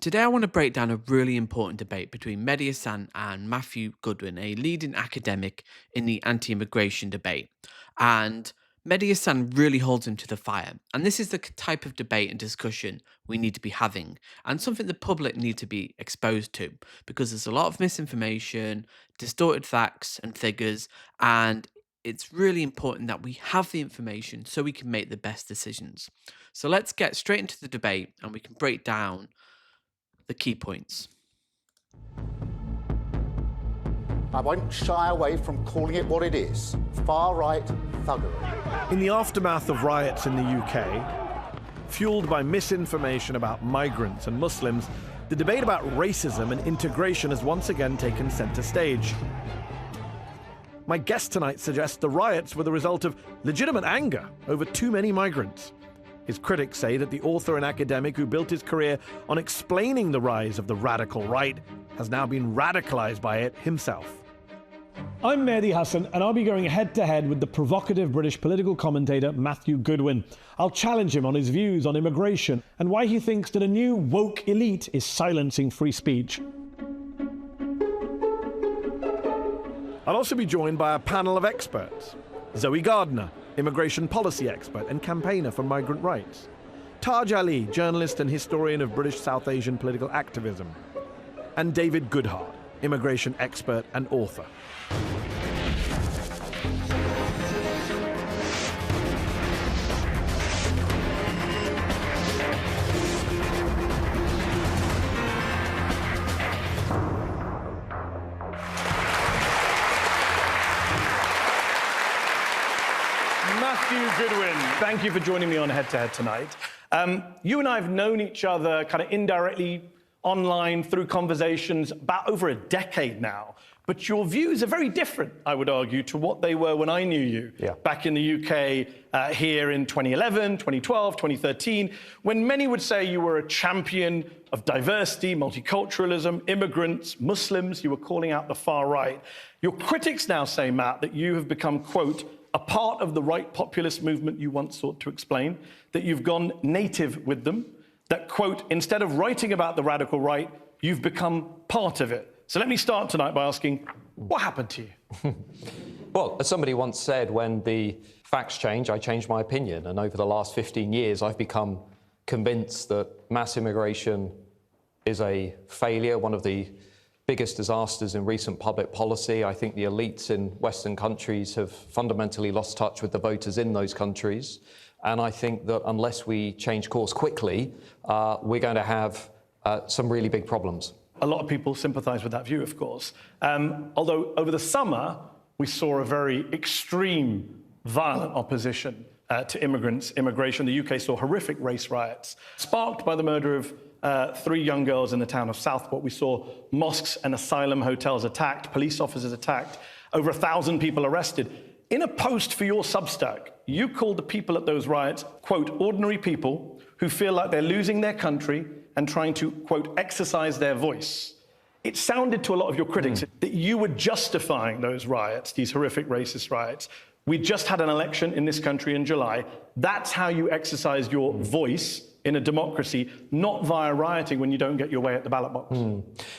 Today, I want to break down a really important debate between Mehdi Hasan and Matthew Goodwin, a leading academic in the anti immigration debate. And Mehdi Hasan really holds him to the fire. And this is the type of debate and discussion we need to be having, and something the public need to be exposed to, because there's a lot of misinformation, distorted facts and figures, and it's really important that we have the information so we can make the best decisions. So let's get straight into the debate and we can break down the key points. I won't shy away from calling it what it is, far-right thuggery. In the aftermath of riots in the UK, fueled by misinformation about migrants and Muslims, the debate about racism and integration has once again taken center stage. My guest tonight suggests the riots were the result of legitimate anger over too many migrants. His critics say that the author and academic who built his career on explaining the rise of the radical right has now been radicalized by it himself. I'm Mehdi Hasan, and I'll be going head-to-head with the provocative British political commentator Matthew Goodwin. I'll challenge him on his views on immigration and why he thinks that a new woke elite is silencing free speech. I'll also be joined by a panel of experts. Zoe Gardner, immigration policy expert and campaigner for migrant rights. Taj Ali, journalist and historian of British South Asian political activism. And David Goodhart, immigration expert and author. Matthew Goodwin, thank you for joining me on Head to Head tonight. You and I have known each other kind of indirectly online through conversations about over a decade now. But your views are very different, I would argue, to what they were when I knew you back in the UK here in 2011, 2012, 2013, when many would say you were a champion of diversity, multiculturalism, immigrants, Muslims. You were calling out the far right. Your critics now say, Matt, that you have become, quote, a part of the right populist movement you once sought to explain, that you've gone native with them, that, quote, instead of writing about the radical right, you've become part of it. So let me start tonight by asking, what happened to you? Well, as somebody once said, when the facts change, I change my opinion. And over the last 15 years, I've become convinced that mass immigration is a failure, one of the biggest disasters in recent public policy. I think the elites in Western countries have fundamentally lost touch with the voters in those countries. And I think that unless we change course quickly, we're going to have some really big problems. A lot of people sympathise with that view, of course. Although over the summer, we saw a very extreme, violent opposition to immigration. The UK saw horrific race riots, sparked by the murder of 3 young girls in the town of Southport. We saw mosques and asylum hotels attacked, police officers attacked, over 1,000 people arrested. In a post for your Substack, you called the people at those riots, quote, ordinary people who feel like they're losing their country and trying to, quote, exercise their voice. It sounded to a lot of your critics that you were justifying those riots, these horrific racist riots. We just had an election in this country in July. That's how you exercise your voice in a democracy, not via rioting when you don't get your way at the ballot box.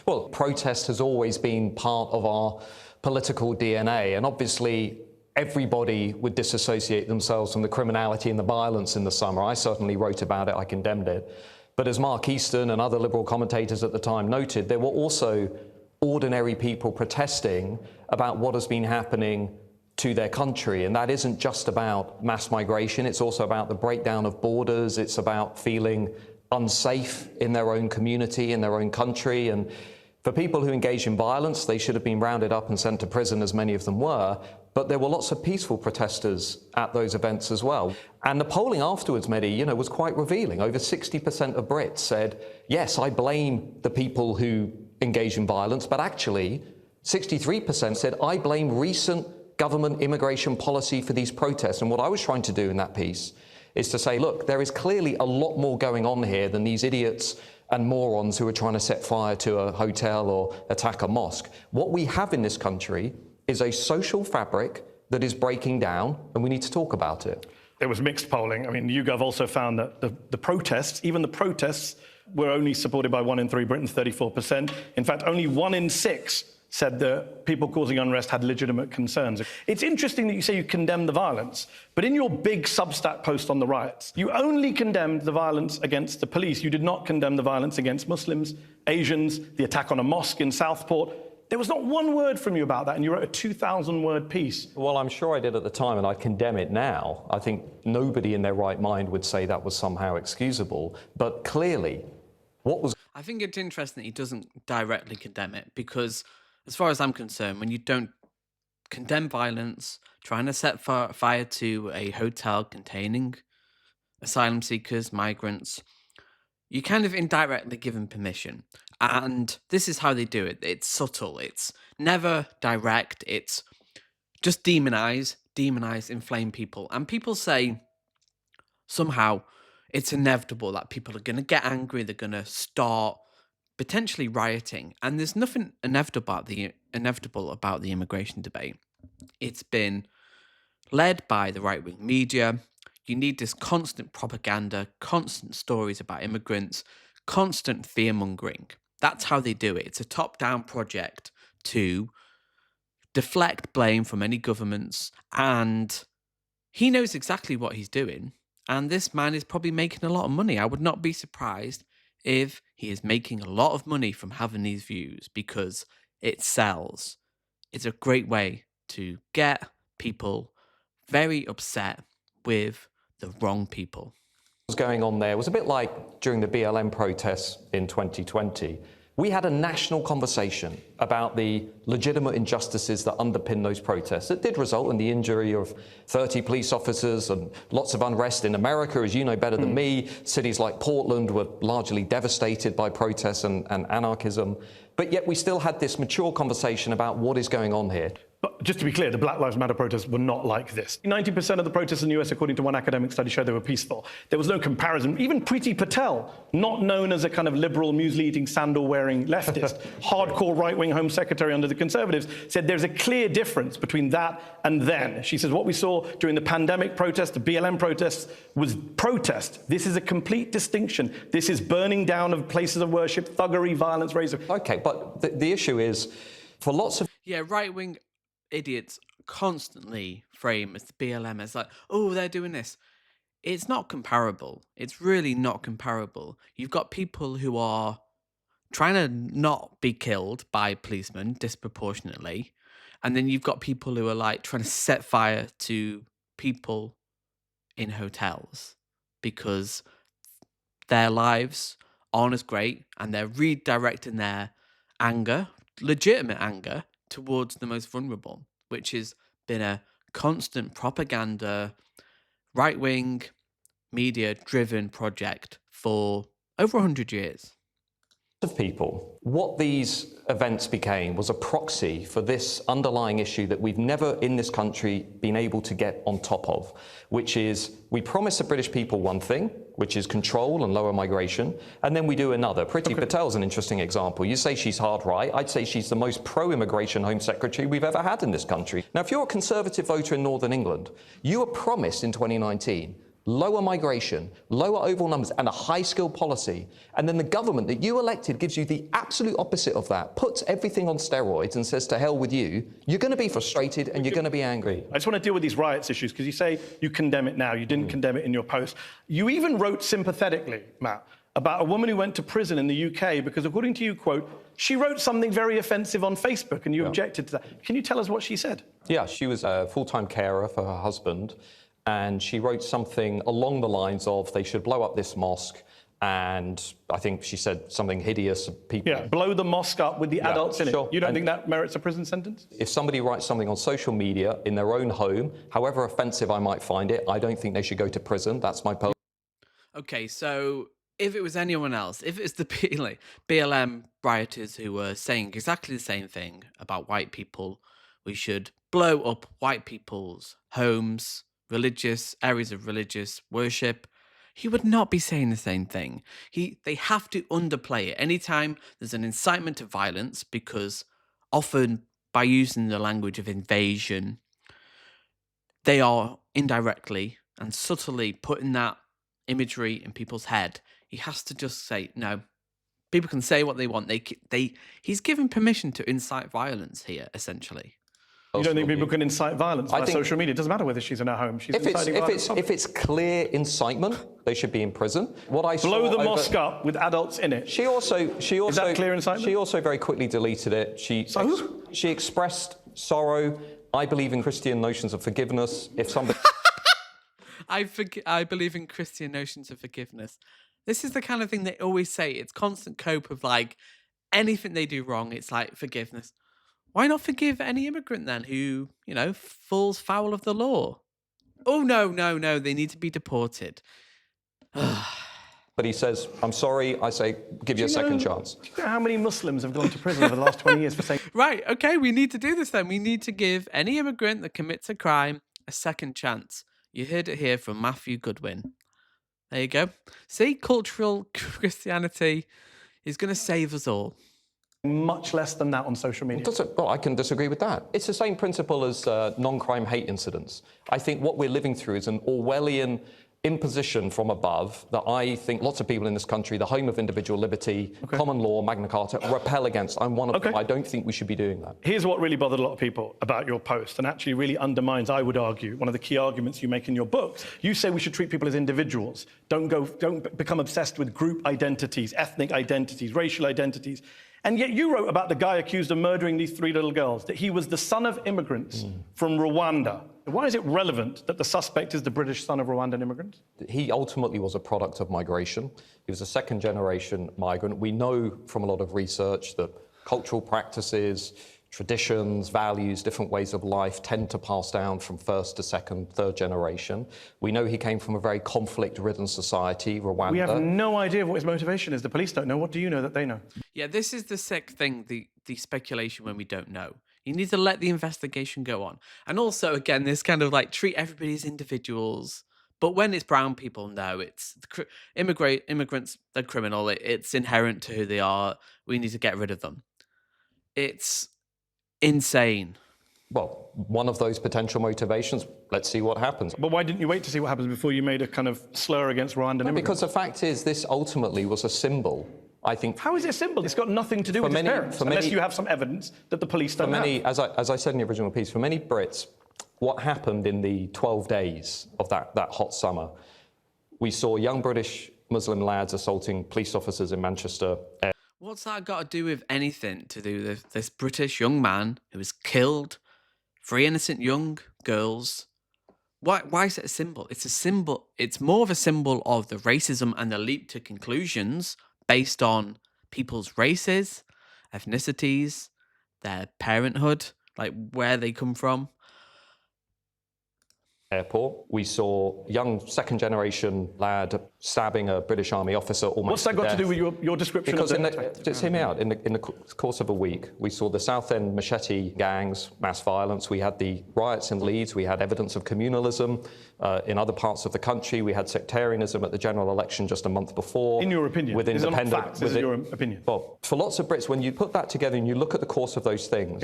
Well, protest has always been part of our political DNA, and obviously everybody would disassociate themselves from the criminality and the violence in the summer. I certainly wrote about it, I condemned it. But as Mark Easton and other liberal commentators at the time noted, there were also ordinary people protesting about what has been happening to their country. And that isn't just about mass migration, it's also about the breakdown of borders, it's about feeling unsafe in their own community, in their own country. And for people who engage in violence, they should have been rounded up and sent to prison, as many of them were. But there were lots of peaceful protesters at those events as well. And the polling afterwards, Mehdi, was quite revealing. Over 60% of Brits said, yes, I blame the people who engage in violence, but actually 63% said, I blame recent government immigration policy for these protests. And what I was trying to do in that piece is to say, look, there is clearly a lot more going on here than these idiots and morons who are trying to set fire to a hotel or attack a mosque. What we have in this country is a social fabric that is breaking down, and we need to talk about it. There was mixed polling. I mean, YouGov also found that the protests, even the protests were only supported by 1 in 3, Britain's 34%. In fact, only 1 in 6 said that people causing unrest had legitimate concerns. It's interesting that you say you condemn the violence, but in your big Substack post on the riots, you only condemned the violence against the police. You did not condemn the violence against Muslims, Asians, the attack on a mosque in Southport. There was not one word from you about that, and you wrote a 2,000-word piece. Well, I'm sure I did at the time, and I condemn it now. I think nobody in their right mind would say that was somehow excusable. But clearly, what was... I think it's interesting that he doesn't directly condemn it, because as far as I'm concerned, when you don't condemn violence, trying to set fire to a hotel containing asylum seekers, migrants, you kind of indirectly give them permission. And this is how they do it. It's subtle. It's never direct. It's just demonize, inflame people. And people say somehow it's inevitable that people are going to get angry. They're going to start potentially rioting. And there's nothing inevitable about the immigration debate. It's been led by the right-wing media. You need this constant propaganda, constant stories about immigrants, constant fear-mongering. That's how they do it. It's a top-down project to deflect blame from any governments, and he knows exactly what he's doing, and this man is probably making a lot of money. I would not be surprised if he is making a lot of money from having these views, because it sells. It's a great way to get people very upset with the wrong people. was going on there was a bit like during the BLM protests in 2020. We had a national conversation about the legitimate injustices that underpin those protests. It did result in the injury of 30 police officers and lots of unrest in America, as you know better than me. Cities like Portland were largely devastated by protests and anarchism. But yet we still had this mature conversation about what is going on here. But just to be clear, the Black Lives Matter protests were not like this. 90% of the protests in the US, according to one academic study, showed they were peaceful. There was no comparison. Even Priti Patel, not known as a kind of liberal, muesli-eating, sandal-wearing leftist, hardcore right-wing Home Secretary under the Conservatives, said there's a clear difference between that and then. She says what we saw during the pandemic protests, the BLM protests, was protest. This is a complete distinction. This is burning down of places of worship, thuggery, violence, racism. Okay, but the issue is, for lots of... Yeah, right-wing idiots constantly frame as the BLM as like, oh, they're doing this. It's not comparable. It's really not comparable. You've got people who are trying to not be killed by policemen disproportionately, and then you've got people who are like trying to set fire to people in hotels because their lives aren't as great, and they're redirecting their anger, legitimate anger, towards the most vulnerable, which has been a constant propaganda, right-wing, media-driven project for over 100 years. Of people, what these events became was a proxy for this underlying issue that we've never in this country been able to get on top of, which is we promise the British people one thing, which is control and lower migration, and then we do another. Priti Patel's an interesting example. You say she's hard right. I'd say she's the most pro-immigration Home Secretary we've ever had in this country. Now, if you're a Conservative voter in Northern England, you were promised in 2019 lower migration, lower overall numbers, and a high-skill policy. And then the government that you elected gives you the absolute opposite of that, puts everything on steroids and says, to hell with you. You're going to be frustrated and you're going to be angry. I just want to deal with these riots issues, because you say you condemn it now. You didn't condemn it in your post. You even wrote sympathetically, Matt, about a woman who went to prison in the UK because, according to you, quote, she wrote something very offensive on Facebook and you objected to that. Can you tell us what she said? Yeah, she was a full-time carer for her husband, and she wrote something along the lines of they should blow up this mosque, and I think she said something hideous. People. Yeah, blow the mosque up with the adults in sure. it. You don't think that merits a prison sentence? If somebody writes something on social media in their own home, however offensive I might find it, I don't think they should go to prison. That's my personal. Okay, so if it was anyone else, if it's the BLM rioters who were saying exactly the same thing about white people, we should blow up white people's homes, religious areas of religious worship, he would not be saying the same thing. They have to underplay it anytime there's an incitement to violence, because often by using the language of invasion, they are indirectly and subtly putting that imagery in people's head. he has to just say no. People can say what they want. He's given permission to incite violence here, essentially. You don't think people can incite violence I via think- social media? It doesn't matter whether she's in her home. She's If it's, inciting if, violence. it's, if it's clear incitement, they should be in prison. What I Blow saw the over- mosque up with adults in it. She also Is that clear incitement? She also very quickly deleted it. She expressed sorrow. I believe in Christian notions of forgiveness. If somebody I believe in Christian notions of forgiveness. This is the kind of thing they always say. It's constant cope of like anything they do wrong. It's like forgiveness. Why not forgive any immigrant then who, falls foul of the law? Oh, no. They need to be deported. says, I'm sorry, I say, give you a second chance. Do you know how many Muslims have gone to prison over the last 20 years for saying... Right, okay, we need to do this then. We need to give any immigrant that commits a crime a second chance. You heard it here from Matthew Goodwin. There you go. See, cultural Christianity is going to save us all. much less than that on social media? Well, I can disagree with that. It's the same principle as non-crime hate incidents. I think what we're living through is an Orwellian imposition from above that I think lots of people in this country, the home of individual liberty, common law, Magna Carta, repel against. I'm one of them. I don't think we should be doing that. Here's what really bothered a lot of people about your post and actually really undermines, I would argue, one of the key arguments you make in your books. You say we should treat people as individuals. Don't become obsessed with group identities, ethnic identities, racial identities. And yet you wrote about the guy accused of murdering these 3 little girls, that he was the son of immigrants from Rwanda. Why is it relevant that the suspect is the British son of Rwandan immigrants? He ultimately was a product of migration. He was a second-generation migrant. We know from a lot of research that cultural practices, traditions, values, different ways of life tend to pass down from first to second, third generation. We know he came from a very conflict-ridden society, Rwanda. We have no idea what his motivation is. The police don't know. What do you know that they know? Yeah, this is the sick thing, the speculation when we don't know. You need to let the investigation go on. And also, again, this kind of like treat everybody as individuals. But when it's brown people, no, it's immigrants, they're criminal. It's inherent to who they are. We need to get rid of them. It's insane. Well, one of those potential motivations, let's see what happens. But why didn't you wait to see what happens before you made a kind of slur against Rwandan immigrants? Because the fact is, this ultimately was a symbol, I think. How is it a symbol? It's got nothing to do with his parents, unless you have some evidence that the police don't have. As I said in the original piece, for many Brits, what happened in the 12 days of that hot summer, we saw young British Muslim lads assaulting police officers in Manchester. What's that got to do with anything to do with this British young man who was killed, 3 innocent young girls? Why is it a symbol? It's a symbol. It's more of a symbol of the racism and the leap to conclusions based on people's races, ethnicities, their parenthood, like where they come from. Airport, we saw young second-generation lad stabbing a British Army officer almost What's that to got death. to do with your description Because of just hear me out. In the course of a week, we saw the Southend machete gangs, mass violence. We had the riots in Leeds. We had evidence of communalism in other parts of the country. We had sectarianism at the general election just a month before. In your opinion? With These are not independent, facts, this is your opinion. Well, for lots of Brits, when you put that together and you look at the course of those things,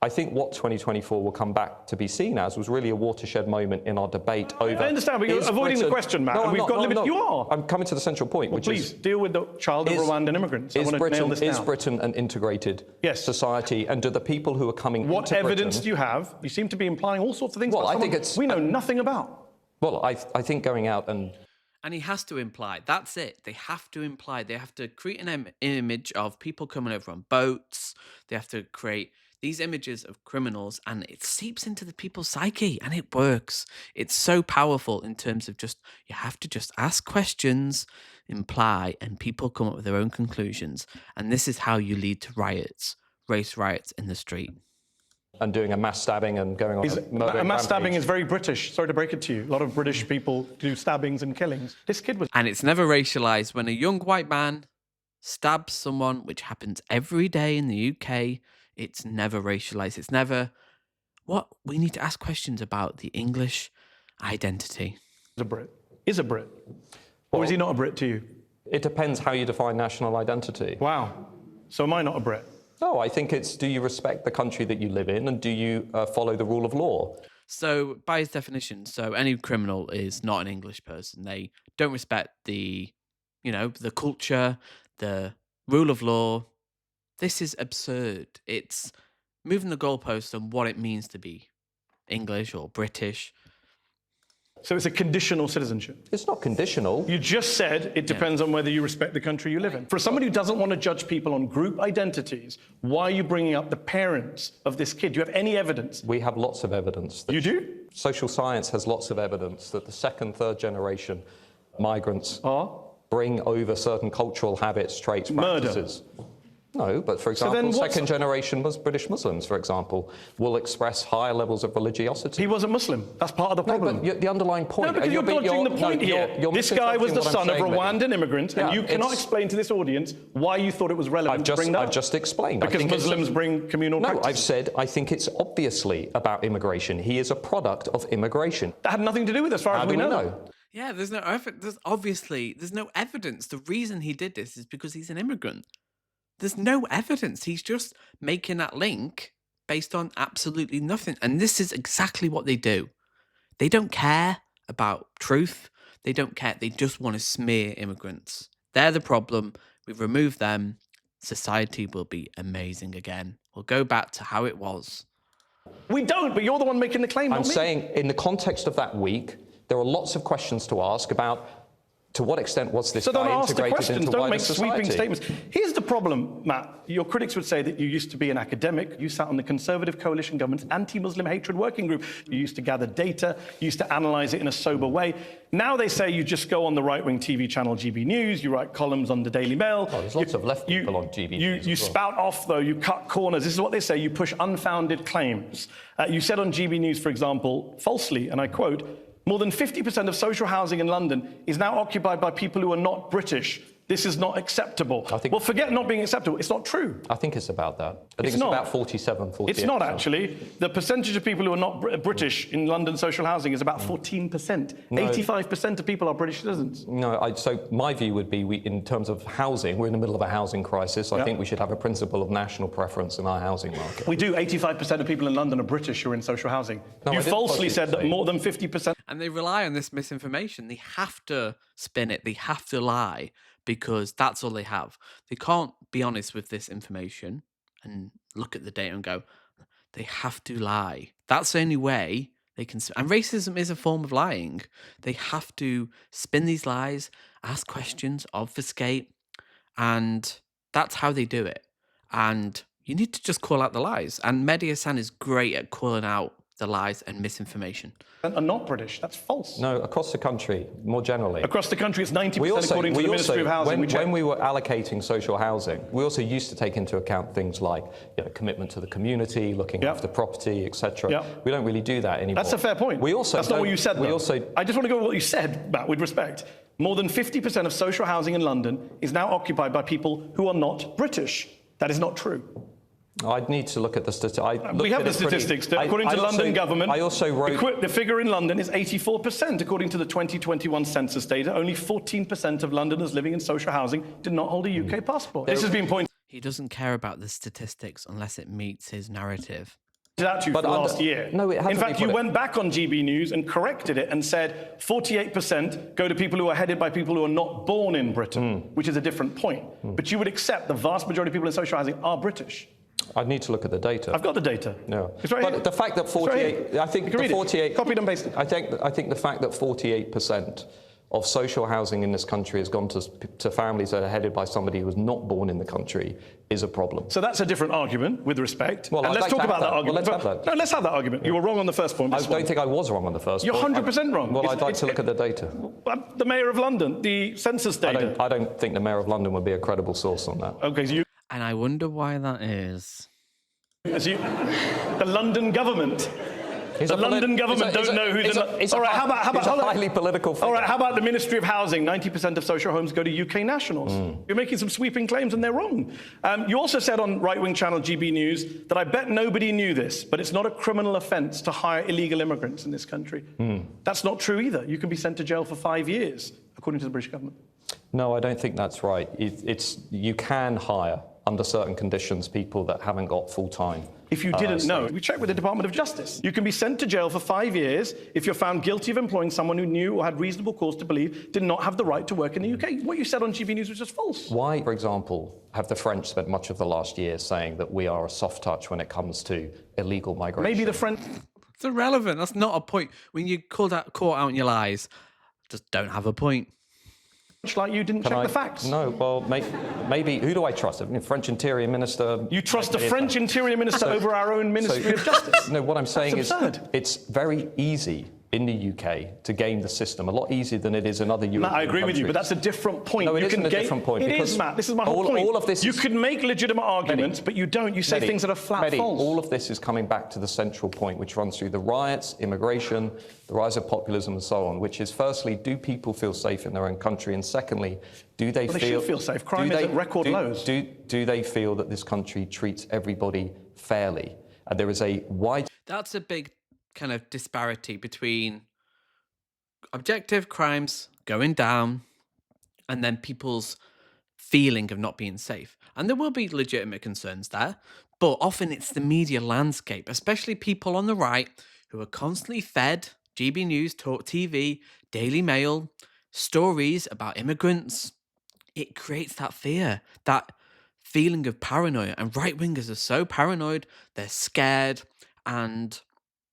I think what 2024 will come back to be seen as was really a watershed moment in our debate over... I understand, but you're avoiding the question, Matt. No, and I'm we've not, got no, limits. no. You are. I'm coming to the central point, Well, which please, is... deal with the child of Rwandan immigrants. I want to nail this down. Is Britain an integrated society? And do the people who are coming What into evidence Britain, do you have? You seem to be implying all sorts of things Well, about I think someone it's- we know nothing about. Well, I think going out and... And he has to imply. That's it. They have to imply. They have to create an image of people coming over on boats. They have to create these images of criminals, and it seeps into the people's psyche, and it works. It's so powerful in terms of just, you have to just ask questions, imply, and people come up with their own conclusions. And this is how you lead to riots, race riots in the street. And doing a mass stabbing and going on a murdering A mass stabbing rampage. is very British. Sorry to break it to you. A lot of British people do stabbings and killings. This kid was... And it's never racialized. When a young white man stabs someone, which happens every day in the UK, it's never racialized. It's never... What? We need to ask questions about the English identity. a Brit. Is a Brit. Or is he not a Brit to you? It depends how you define national identity. Wow. So am I not a Brit? No, I think it's, do you respect the country that you live in, and do you follow the rule of law? So, by his definition, so any criminal is not an English person. They don't respect the the culture, the rule of law. This is absurd. It's moving the goalpost on what it means to be English or British. So it's a conditional citizenship. It's not conditional. You just said it depends on whether you respect the country you live in. For somebody who doesn't want to judge people on group identities, why are you bringing up the parents of this kid? Do you have any evidence? We have lots of evidence. You do? Social science has lots of evidence that the second, third generation migrants bring over certain cultural habits, traits, practices. Murder. No, but for example, second generation British Muslims, for example, will express higher levels of religiosity. He wasn't Muslim. That's part of the problem. No, but the underlying point... No, because you're dodging the point here. This guy was the son of Rwandan immigrants, and you cannot explain to this audience why you thought it was relevant to bring that up. I've just explained. Because Muslims bring communal practices. No, I've said I think it's obviously about immigration. He is a product of immigration. That had nothing to do with it, as far as we know. Yeah, there's no evidence. There's no evidence. The reason he did this is because he's an immigrant. There's no evidence. He's just making that link based on absolutely nothing. And this is exactly what they do. They don't care about truth. They don't care. They just want to smear immigrants. They're the problem. We remove them. Society will be amazing again. We'll go back to how it was. We don't, but you're the one making the claim, not me. I'm saying in the context of that week, there are lots of questions to ask about to what extent was this guy integrated into wider society? Don't make sweeping statements. Here's the problem, Matt. Your critics would say that you used to be an academic. You sat on the Conservative Coalition government's anti-Muslim hatred working group. You used to gather data. You used to analyse it in a sober way. Now they say you just go on the right-wing TV channel GB News. You write columns on the Daily Mail. Oh, there's lots of left people on GB News. You spout off, though. You cut corners. This is what they say. You push unfounded claims. You said on GB News, for example, falsely, and I quote, "More than 50% of social housing in London is now occupied by people who are not British. This is not acceptable." Well, forget not being acceptable. It's not true. I think it's about that. I think it's about 47, 48%. It's not, actually. The percentage of people who are not British in London social housing is about 14%. No. 85% of people are British citizens. No, so my view would be, in terms of housing, we're in the middle of a housing crisis. I think we should have a principle of national preference in our housing market. We do. 85% of people in London are British who are in social housing. No, you falsely said that more than 50%... And they rely on this misinformation. They have to spin it. They have to lie, because that's all they have. They can't be honest with this information and look at the data and go, they have to lie. That's the only way they can. And racism is a form of lying. They have to spin these lies, ask questions, obfuscate, and that's how they do it. And you need to just call out the lies. And Mehdi Hasan is great at calling out the lies and misinformation. Are not British. That's false. No, across the country, more generally. Across the country, it's 90% according to the Ministry of Housing. When we were allocating social housing, we also used to take into account things like commitment to the community, looking after property, etc. We don't really do that anymore. That's a fair point. That's not what you said, though. I just want to go with what you said, Matt, with respect. More than 50% of social housing in London is now occupied by people who are not British. That is not true. I'd need to look at the statistics. We have the statistics. According to the London government, I also wrote... the figure in London is 84%. According to the 2021 census data, only 14% of Londoners living in social housing did not hold a UK passport. This has been pointed... He doesn't care about the statistics unless it meets his narrative. ...out to you for last year. No, it hasn't. In fact, you went back on GB News and corrected it and said 48% go to people who are headed by people who are not born in Britain, which is a different point. But you would accept the vast majority of people in social housing are British. I'd need to look at the data. I've got the data. No. It's right but here. the fact that 48... I think the 48... Copied and pasted. I think the fact that 48% of social housing in this country has gone to families that are headed by somebody who was not born in the country is a problem. So that's a different argument, with respect. Well, and let's talk about that argument. Well, let's have that. No, let's have that argument. You were wrong on the first point. I don't think I was wrong on the first point. You're 100% wrong. Well, I'd like to look at the data. The Mayor of London, the census data. I don't think the Mayor of London would be a credible source on that. Okay, so you... And I wonder why that is. The London government. London government don't know who the... All right, how about... It's a highly political figure. All right, how about the Ministry of Housing? 90% of social homes go to UK nationals. You're making some sweeping claims and they're wrong. You also said on right-wing channel GB News that I bet nobody knew this, but it's not a criminal offence to hire illegal immigrants in this country. That's not true either. You can be sent to jail for 5 years, according to the British government. No, I don't think that's right. You can hire under certain conditions, people that haven't got full-time. If you didn't know, we checked with the Department of Justice. You can be sent to jail for 5 years if you're found guilty of employing someone who knew or had reasonable cause to believe did not have the right to work in the UK. What you said on TV News was just false. Why, for example, have the French spent much of the last year saying that we are a soft touch when it comes to illegal migration? Maybe the French... It's irrelevant. That's not a point. When you caught out in your lies, just don't have a point. like you didn't check the facts. No, well, maybe. Who do I trust? I mean, French Interior Minister. You trust the French Interior Minister over our own Ministry of Justice? No, what I'm saying is absurd. It's very easy in the UK to game the system, a lot easier than it is in other European Matt, I agree with you, but countries. that's a different point. No, it you isn't can a different point. It because is, Matt. This is my whole point. All of this you is, can make legitimate arguments, but you don't. You say Mehdi, things that are flat Mehdi, false. all of this is coming back to the central point, which runs through the riots, immigration, the rise of populism, and so on, which is, firstly, do people feel safe in their own country? And secondly, do they They should feel safe. Crime is at record lows. Do they feel that this country treats everybody fairly? And there is a wide... That's a big kind of disparity between objective crimes going down and then people's feeling of not being safe. And there will be legitimate concerns there, but often it's the media landscape, especially people on the right who are constantly fed GB News, Talk TV, Daily Mail, stories about immigrants. It creates that fear, that feeling of paranoia. And right-wingers are so paranoid, they're scared, and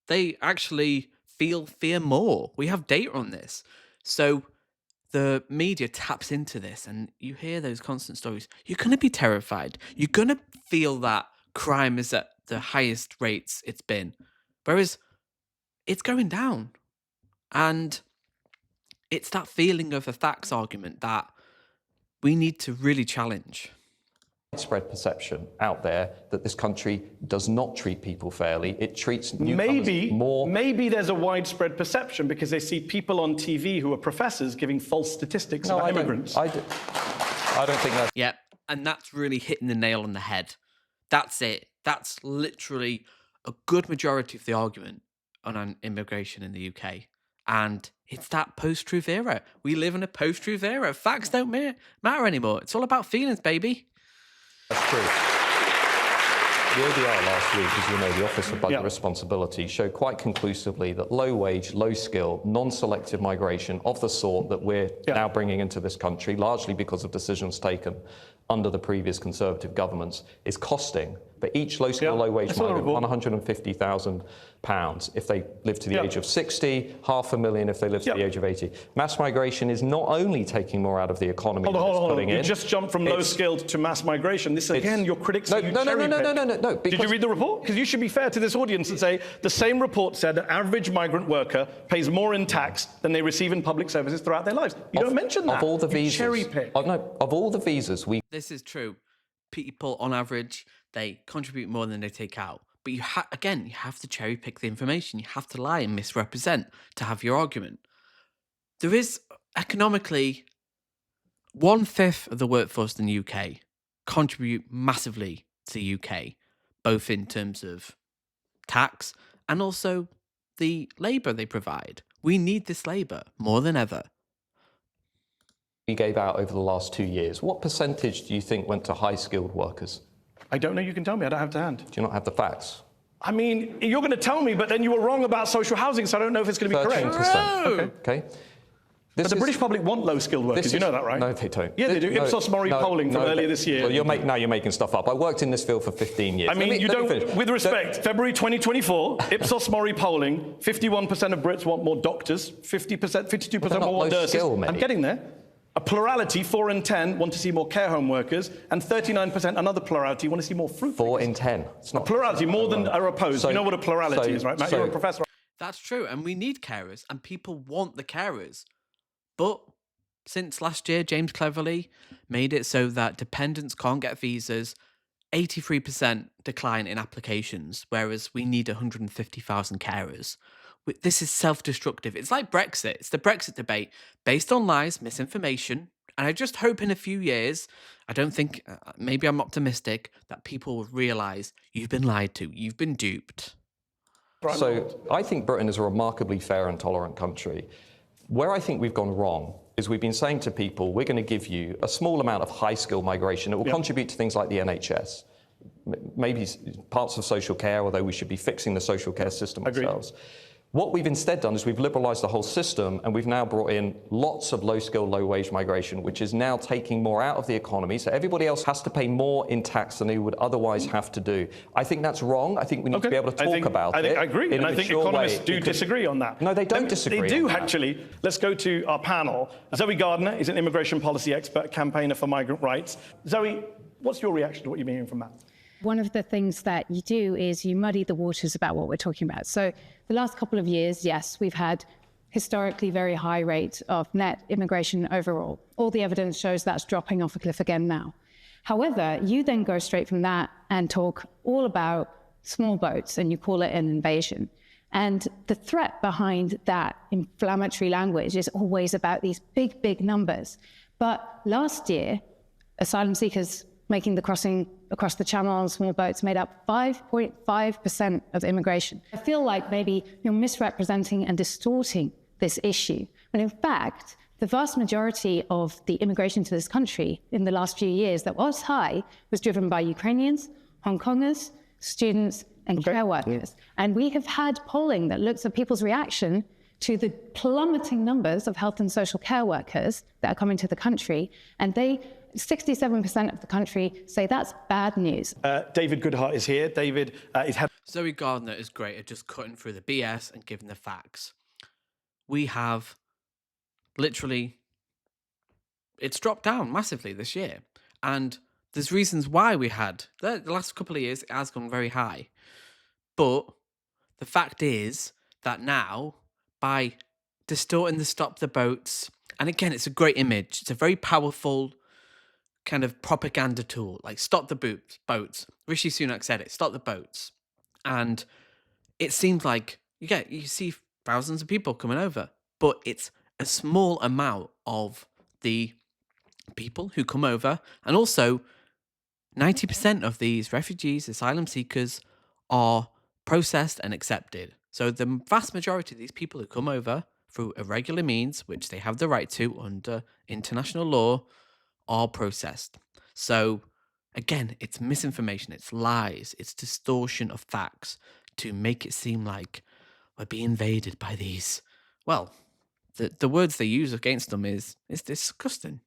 they actually feel fear more. We have data on this. So the media taps into this, and you hear those constant stories. You're going to be terrified. You're going to feel that crime is at the highest rates it's been. Whereas it's going down. And it's that feeling of a facts argument that we need to really challenge. Widespread perception out there that this country does not treat people fairly. It treats newcomers more... Maybe there's a widespread perception because they see people on TV who are professors giving false statistics about immigrants. I don't think that's... Yeah, and that's really hitting the nail on the head. That's it. That's literally a good majority of the argument on immigration in the UK. And it's that post-truth era. We live in a post-truth era. Facts don't matter anymore. It's all about feelings, baby. That's true. The ODR last week, as you know, the Office of Budget Responsibility, showed quite conclusively that low-wage, low-skill, non-selective migration of the sort that we're now bringing into this country, largely because of decisions taken under the previous Conservative governments, is costing, for each low-skill, low-wage migrant, £150,000 if they live to the age of 60, £500,000 if they live to the age of 80. Mass migration is not only taking more out of the economy Hold on. You in, just jumped from low-skilled to mass migration. This, again, your critics say No. Did you read the report? Because you should be fair to this audience and say the same report said an average migrant worker pays more in tax than they receive in public services throughout their lives. You don't mention that. Of all the visas, cherry-pick. of all the visas we... This is true. People, on average, they contribute more than they take out. But you have to cherry pick the information. You have to lie and misrepresent to have your argument. There is economically 1/5 of the workforce in the UK contribute massively to the UK, both in terms of tax and also the labour they provide. We need this labour more than ever. We gave out over the last 2 years. What percentage do you think went to high-skilled workers? I don't know. You can tell me. I don't have to hand. Do you not have the facts? I mean, you're going to tell me, but then you were wrong about social housing, so I don't know if it's going to be correct. 13%. Okay. But the British public want low-skilled workers. You know that, right? No, they don't. Yeah, they do. Ipsos Mori polling from earlier this year. Well, now you're making stuff up. I worked in this field for 15 years. I mean, with respect, February 2024, Ipsos Mori polling, 51% of Brits want more doctors, 52% more want nurses. I'm getting there. A plurality, 4 in 10, want to see more care home workers, and 39%, another plurality, want to see more fruit. 4 in 10. It's not a plurality, more than are opposed. You know what a plurality is, right, Matt? You're a professor. That's true, and we need carers, and people want the carers. But since last year, James Cleverly made it so that dependents can't get visas, 83% decline in applications, whereas we need 150,000 carers. This is self-destructive. It's like Brexit. It's the Brexit debate based on lies, misinformation. And I just hope in a few years, I don't think, maybe I'm optimistic, that people will realise you've been lied to, you've been duped. So I think Britain is a remarkably fair and tolerant country. Where I think we've gone wrong is we've been saying to people, we're going to give you a small amount of high-skill migration that will contribute to things like the NHS, maybe parts of social care, although we should be fixing the social care system ourselves. What we've instead done is we've liberalised the whole system, and we've now brought in lots of low-skill, low-wage migration, which is now taking more out of the economy. So everybody else has to pay more in tax than they would otherwise have to do. I think that's wrong. I think we need to be able to talk about it. I agree, and I think economists do disagree on that. No, they don't disagree. They do, actually. Let's go to our panel. Zoe Gardner is an immigration policy expert, campaigner for migrant rights. Zoe, what's your reaction to what you're hearing from Matt? One of the things that you do is you muddy the waters about what we're talking about. So the last couple of years, yes, we've had historically very high rate of net immigration overall. All the evidence shows that's dropping off a cliff again now. However, you then go straight from that and talk all about small boats, and you call it an invasion. And the threat behind that inflammatory language is always about these big, big numbers. But last year, asylum seekers making the crossing across the channel on small boats made up 5.5% of immigration. I feel like maybe you're misrepresenting and distorting this issue, when in fact, the vast majority of the immigration to this country in the last few years that was high was driven by Ukrainians, Hong Kongers, students, and care workers. And we have had polling that looks at people's reaction to the plummeting numbers of health and social care workers that are coming to the country, and 67% of the country say that's bad news. David Goodhart is here. David is head. Zoe Gardner is great at just cutting through the BS and giving the facts. We have literally, it's dropped down massively this year. And there's reasons why we had, the last couple of years, it has gone very high. But the fact is that now, by distorting the stop the boats, and again, it's a great image, it's a very powerful kind of propaganda tool, like stop the boats. Rishi Sunak said it, stop the boats. And it seems like you see thousands of people coming over, but it's a small amount of the people who come over. And also 90% of these refugees, asylum seekers are processed and accepted. So the vast majority of these people who come over through irregular means, which they have the right to under international law, are processed. So again, it's misinformation, it's lies, it's distortion of facts to make it seem like we're being invaded by these. Well, the words they use against them is disgusting.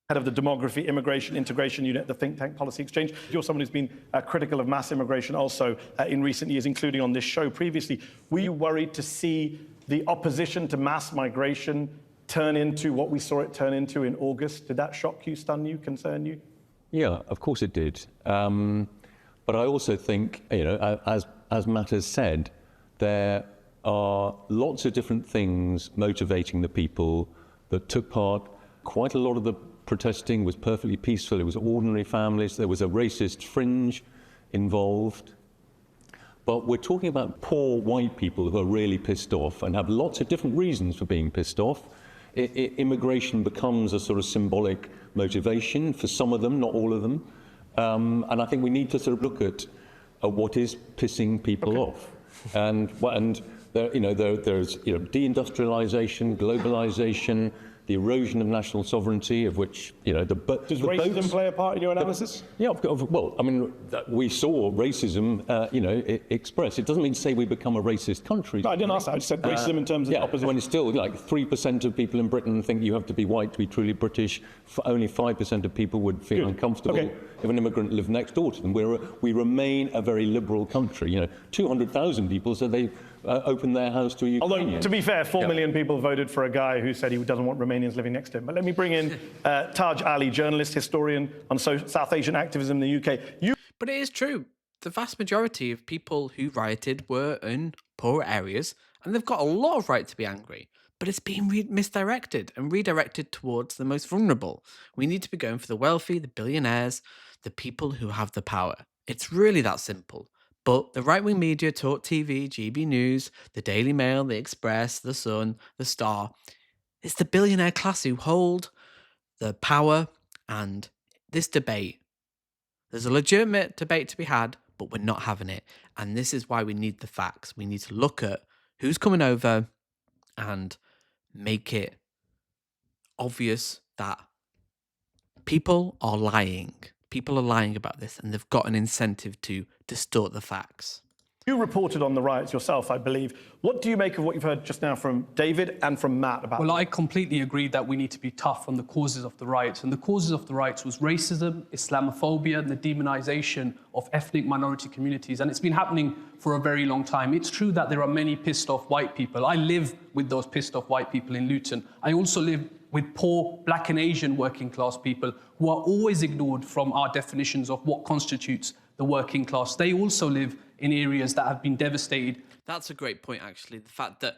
Head of the Demography, Immigration, Integration Unit at the think tank Policy Exchange. You're someone who's been critical of mass immigration also in recent years, including on this show previously. Were you worried to see the opposition to mass migration turn into what we saw it turn into in August? Did that shock you, stun you, concern you? Yeah, of course it did. But I also think, as Matt has said, there are lots of different things motivating the people that took part. Quite a lot of the protesting was perfectly peaceful. It was ordinary families. There was a racist fringe involved. But we're talking about poor white people who are really pissed off and have lots of different reasons for being pissed off. Immigration becomes a sort of symbolic motivation for some of them, not all of them. And I think we need to sort of look at what is pissing people off. And there, there's deindustrialization, globalization, the erosion of national sovereignty, of which, Does racism play a part in your analysis? Yeah, well, I mean, we saw racism, expressed. It doesn't mean to say we become a racist country. No, I didn't ask that. I just said racism in terms of opposition. When it's still like 3% of people in Britain think you have to be white to be truly British. Only 5% of people would feel uncomfortable if an immigrant lived next door to them. We remain a very liberal country. 200,000 people said they opened their house to a Ukrainian. Although, to be fair, 4 million people voted for a guy who said he doesn't want Romanians living next to him. But let me bring in Taj Ali, journalist, historian on South Asian activism in the UK. But it is true. The vast majority of people who rioted were in poor areas, and they've got a lot of right to be angry. But it's being misdirected and redirected towards the most vulnerable. We need to be going for the wealthy, the billionaires, the people who have the power. It's really that simple. But the right-wing media, Talk TV, GB News, the Daily Mail, the Express, the Sun, the Star, it's the billionaire class who hold the power. And this debate, there's a legitimate debate to be had, but we're not having it. And this is why we need the facts. We need to look at who's coming over and make it obvious that people are lying. People are lying about this, and they've got an incentive to distort the facts. You reported on the riots yourself, I believe. What do you make of what you've heard just now from David and from Matt about Well, I completely agree that we need to be tough on the causes of the riots. And the causes of the riots was racism, Islamophobia, and the demonization of ethnic minority communities. And it's been happening for a very long time. It's true that there are many pissed off white people. I live with those pissed off white people in Luton. I also live with poor Black and Asian working class people who are always ignored from our definitions of what constitutes the working class. They also live in areas that have been devastated. That's a great point, actually. The fact that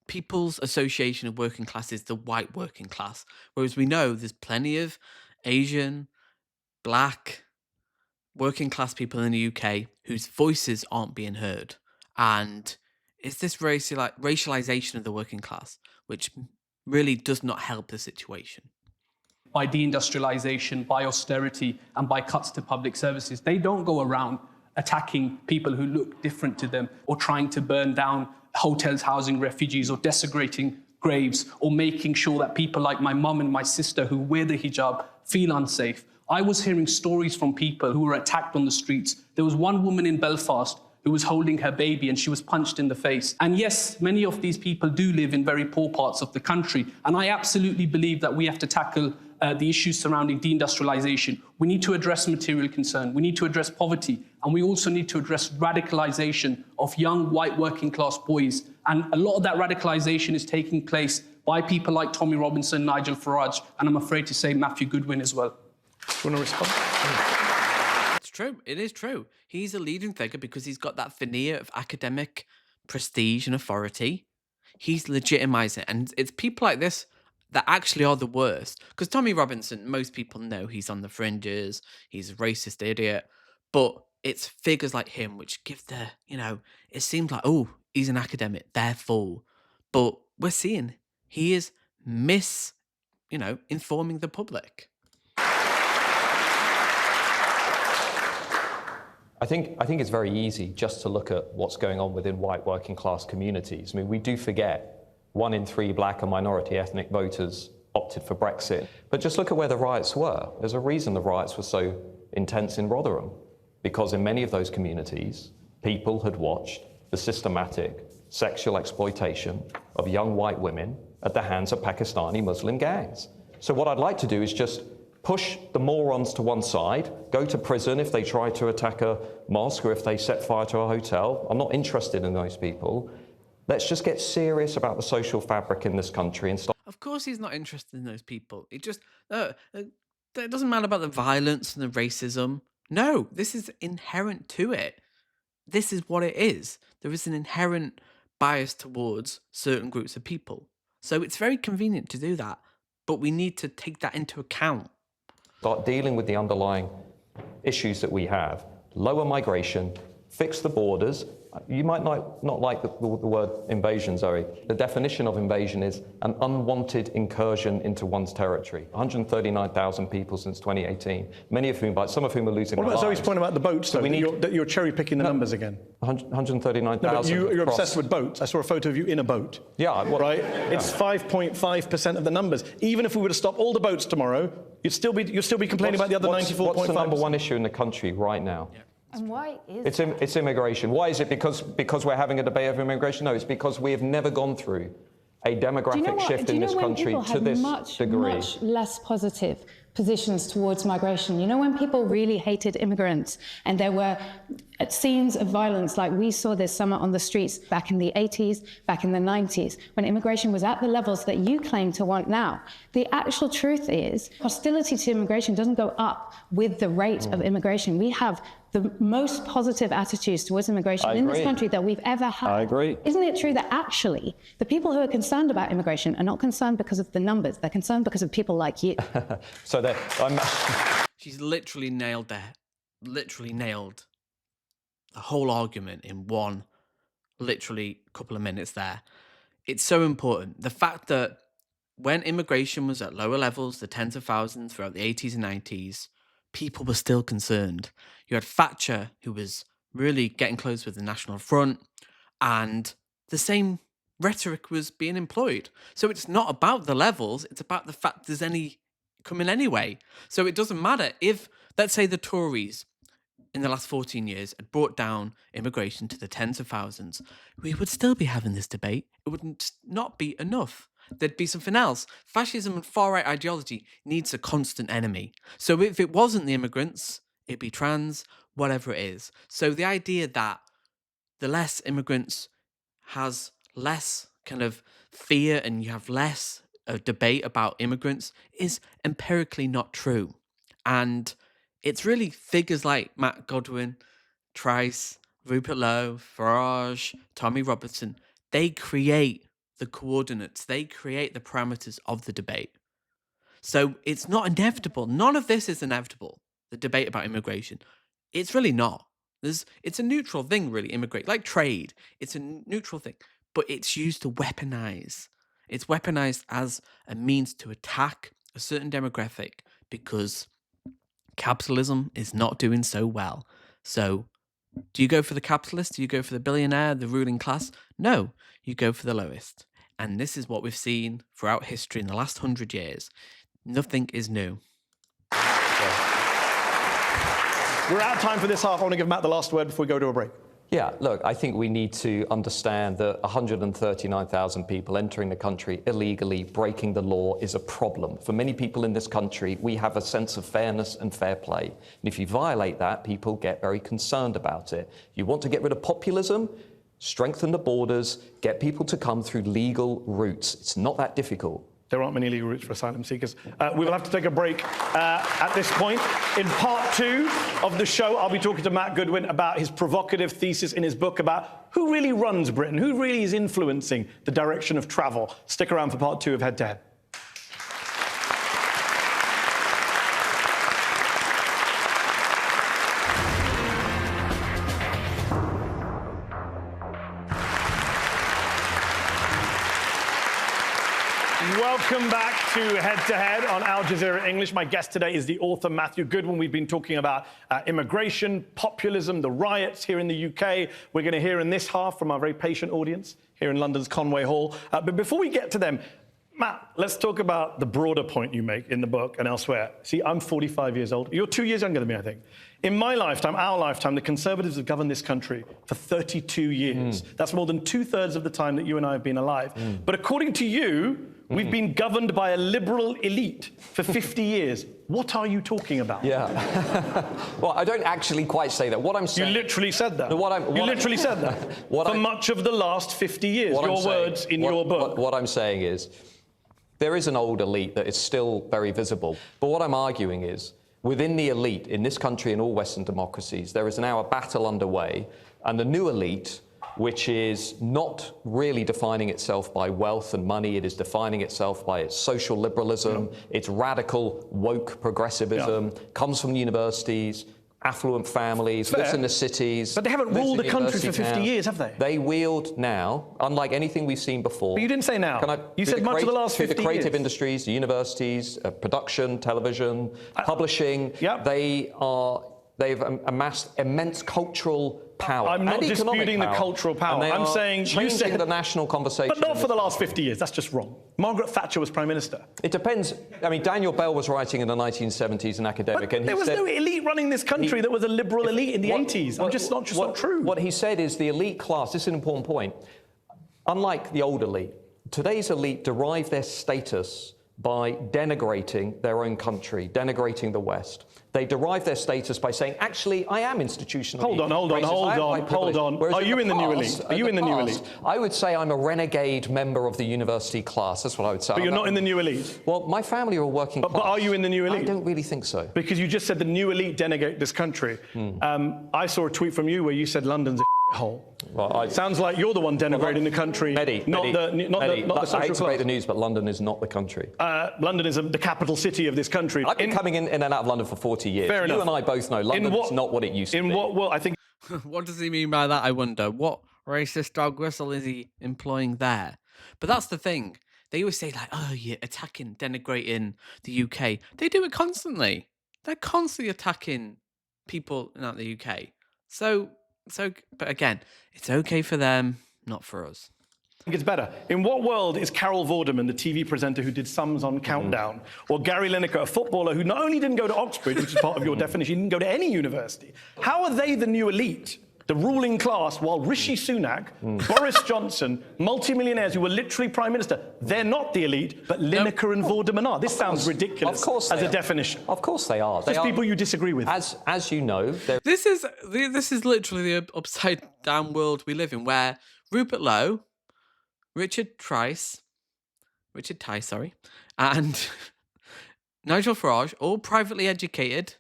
people's association of working class is the white working class, whereas we know there's plenty of Asian, Black, working class people in the UK whose voices aren't being heard. And it's this racialization of the working class, which really does not help the situation. By deindustrialization, by austerity, and by cuts to public services. They don't go around attacking people who look different to them, or trying to burn down hotels housing refugees, or desecrating graves, or making sure that people like my mum and my sister who wear the hijab feel unsafe. I was hearing stories from people who were attacked on the streets. There was one woman in Belfast who was holding her baby and she was punched in the face. And yes, many of these people do live in very poor parts of the country. And I absolutely believe that we have to tackle the issues surrounding deindustrialization. We need to address material concern. We need to address poverty. And we also need to address radicalization of young white working class boys. And a lot of that radicalization is taking place by people like Tommy Robinson, Nigel Farage, and I'm afraid to say Matthew Goodwin as well. Do you want to respond? It's true. It is true. He's a leading figure because he's got that veneer of academic prestige and authority. He's legitimized it. And it's people like this that actually are the worst. Because Tommy Robinson, most people know he's on the fringes. He's a racist idiot. But it's figures like him which give the, it seems like, oh, he's an academic, therefore. But we're seeing he is informing the public. I think it's very easy just to look at what's going on within white working class communities. I mean, we do forget 1 in 3 Black and minority ethnic voters opted for Brexit. But just look at where the riots were. There's a reason the riots were so intense in Rotherham, because in many of those communities, people had watched the systematic sexual exploitation of young white women at the hands of Pakistani Muslim gangs. So what I'd like to do is just push the morons to one side, go to prison if they try to attack a mosque or if they set fire to a hotel. I'm not interested in those people. Let's just get serious about the social fabric in this country and stop. Of course he's not interested in those people. It just, it doesn't matter about the violence and the racism. No, this is inherent to it. This is what it is. There is an inherent bias towards certain groups of people. So it's very convenient to do that, but we need to take that into account. Start dealing with the underlying issues that we have. Lower migration, fix the borders. You might not like the word invasion, Zoe. The definition of invasion is an unwanted incursion into one's territory. 139,000 people since 2018, some of whom are losing their lives. What about Zoe's point about the boats, though, that you're cherry-picking the numbers again? 139,000. No, but you're obsessed with boats. I saw a photo of you in a boat. Yeah. Right? It's 5.5% of the numbers. Even if we were to stop all the boats tomorrow, you'd still be complaining about the other 94.5%. What's the number one issue in the country right now? Yeah. And why is it's immigration. Why is it? Because we're having a debate over immigration? No, it's because we have never gone through a demographic shift in this country to this degree. Much less positive positions towards migration. You know, when people really hated immigrants and there were scenes of violence like we saw this summer on the streets back in the 80s, back in the 90s, when immigration was at the levels that you claim to want now. The actual truth is hostility to immigration doesn't go up with the rate of immigration. We have the most positive attitudes towards immigration in this country that we've ever had. I agree. Isn't it true that actually the people who are concerned about immigration are not concerned because of the numbers, they're concerned because of people like you? She's literally nailed the whole argument in one, literally couple of minutes there. It's so important. The fact that when immigration was at lower levels, the tens of thousands throughout the 80s and 90s, people were still concerned. You had Thatcher, who was really getting close with the National Front, and the same rhetoric was being employed. So it's not about the levels, it's about the fact there's any coming anyway. So it doesn't matter if, let's say, the Tories in the last 14 years had brought down immigration to the tens of thousands, we would still be having this debate. It wouldn't not be enough. There'd be something else. Fascism and far-right ideology needs a constant enemy. So if it wasn't the immigrants, it'd be trans, whatever it is. So the idea that the less immigrants has less kind of fear and you have less debate about immigrants is empirically not true. And it's really figures like Matt Goodwin, Trice, Rupert Lowe, Farage, Tommy Robertson, they create the coordinates, they create the parameters of the debate. So it's not inevitable. None of this is inevitable, the debate about immigration. It's really not. It's a neutral thing, really, immigrate. Like trade, it's a neutral thing, but it's used to weaponize. It's weaponized as a means to attack a certain demographic because capitalism is not doing so well. So do you go for the capitalist? Do you go for the billionaire, the ruling class? No, you go for the lowest. And this is what we've seen throughout history in the last 100 years. Nothing is new. We're out of time for this half. I want to give Matt the last word before we go to a break. Yeah, look, I think we need to understand that 139,000 people entering the country illegally, breaking the law, is a problem. For many people in this country, we have a sense of fairness and fair play. And if you violate that, people get very concerned about it. You want to get rid of populism? Strengthen the borders, get people to come through legal routes. It's not that difficult. There aren't many legal routes for asylum seekers. We will have to take a break at this point. In part 2 of the show, I'll be talking to Matt Goodwin about his provocative thesis in his book about who really runs Britain, who really is influencing the direction of travel. Stick around for part 2 of Head to Head. Welcome back to Head on Al Jazeera English. My guest today is the author Matthew Goodwin. We've been talking about immigration, populism, the riots here in the UK. We're going to hear in this half from our very patient audience here in London's Conway Hall. But before we get to them, Matt, let's talk about the broader point you make in the book and elsewhere. See, I'm 45 years old. You're 2 years younger than me, I think. In my lifetime, our lifetime, the Conservatives have governed this country for 32 years. That's more than 2/3 of the time that you and I have been alive. But according to you, we've been governed by a liberal elite for 50 years. What are you talking about? Yeah. Well, I don't actually quite say that. What I'm saying... You literally said that. No, you literally said that. For much of the last 50 years. Your words in your book. What I'm saying is, there is an old elite that is still very visible. But what I'm arguing is, within the elite in this country and all Western democracies, there is now a battle underway, and the new elite, which is not really defining itself by wealth and money, it is defining itself by its social liberalism, its radical woke progressivism, comes from universities, affluent families, lives in the cities. But they haven't ruled the country for 50 years, have they? They wield now, unlike anything we've seen before. But you didn't say now. You said much of the last 50 years. The creative industries, the universities, production, television, publishing, they've amassed immense cultural power. I'm not disputing the cultural power. I'm saying changing the national conversation. But not for the last 50 years. That's just wrong. Margaret Thatcher was Prime Minister. It depends. I mean, Daniel Bell was writing in the 1970s, an academic, but and there was no elite running this country that was a liberal elite in the 80s. Not true. What he said is the elite class, this is an important point, unlike the old elite, today's elite derive their status by denigrating their own country, denigrating the West. They derive their status by saying, actually, I am institutionally Hold on. Are you in the new elite? Are you in the new elite? I would say I'm a renegade member of the university class. That's what I would say. But you're not in the new elite? Well, my family are working class. But are you in the new elite? I don't really think so. Because you just said the new elite denigrate this country. I saw a tweet from you where you said London's a hole. Well, sounds like you're the one denigrating the country, not the social I hate to class. break the news, but London is not the country. London is the capital city of this country. I've been coming in and out of London for 40 years. Fair enough. You and I both know London is not what it used to be. I think... What does he mean by that, I wonder? What racist dog whistle is he employing there? But that's the thing. They always say, like, oh, you're attacking, denigrating the UK. They do it constantly. They're constantly attacking people in the UK. But again, it's okay for them, not for us. I think it's better. In what world is Carol Vorderman, the TV presenter who did Sums on Countdown, or Gary Lineker, a footballer who not only didn't go to Oxford, which is part of your definition, he didn't go to any university? How are they the new elite, the ruling class, while Rishi Sunak, Boris Johnson, multimillionaires who were literally prime minister, they're not the elite, but Lineker and Vorderman are? This sounds ridiculous as a definition. Of course they are. Just people you disagree with. As you know, This is literally the upside down world we live in, where Rupert Lowe, Richard Tice, and Nigel Farage, all privately educated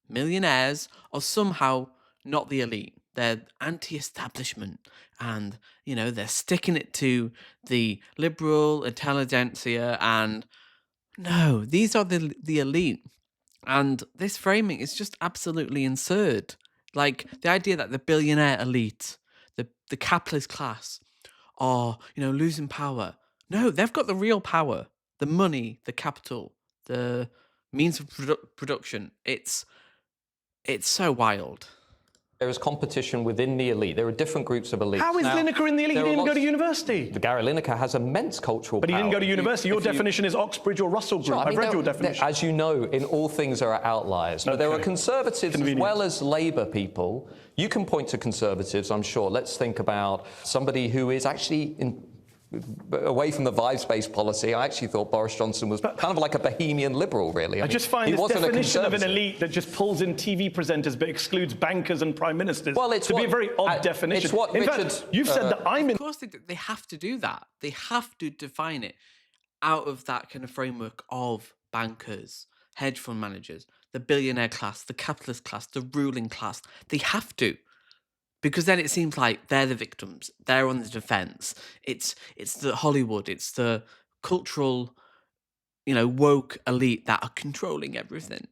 millionaires, are somehow not the elite. They're anti-establishment, and they're sticking it to the liberal intelligentsia. And no, these are the elite, and this framing is just absolutely absurd. Like the idea that the billionaire elite, the capitalist class, are losing power. No, they've got the real power, the money, the capital, the means of production. It's so wild. there is competition within the elite. There are different groups of elites. How is Lineker in the elite? He didn't go to university. Gary Lineker has immense cultural But he power. didn't go to university. Your definition is Oxbridge or Russell Group. I've read your definition. As you know, in all things there are outliers. But there are conservatives as well as Labour people. You can point to conservatives, I'm sure. Let's think about somebody who is actually away from the vibes-based policy. I actually thought Boris Johnson was kind of like a bohemian liberal, really. I just find this definition of an elite that just pulls in TV presenters but excludes bankers and prime ministers to be a very odd definition. It's what in Richard, fact, you've said that I'm in... Of course they have to do that. They have to define it out of that kind of framework of bankers, hedge fund managers, the billionaire class, the capitalist class, the ruling class. They have to. Because then it seems like they're the victims. They're on the defense. It's the Hollywood. It's the cultural, woke elite that are controlling everything.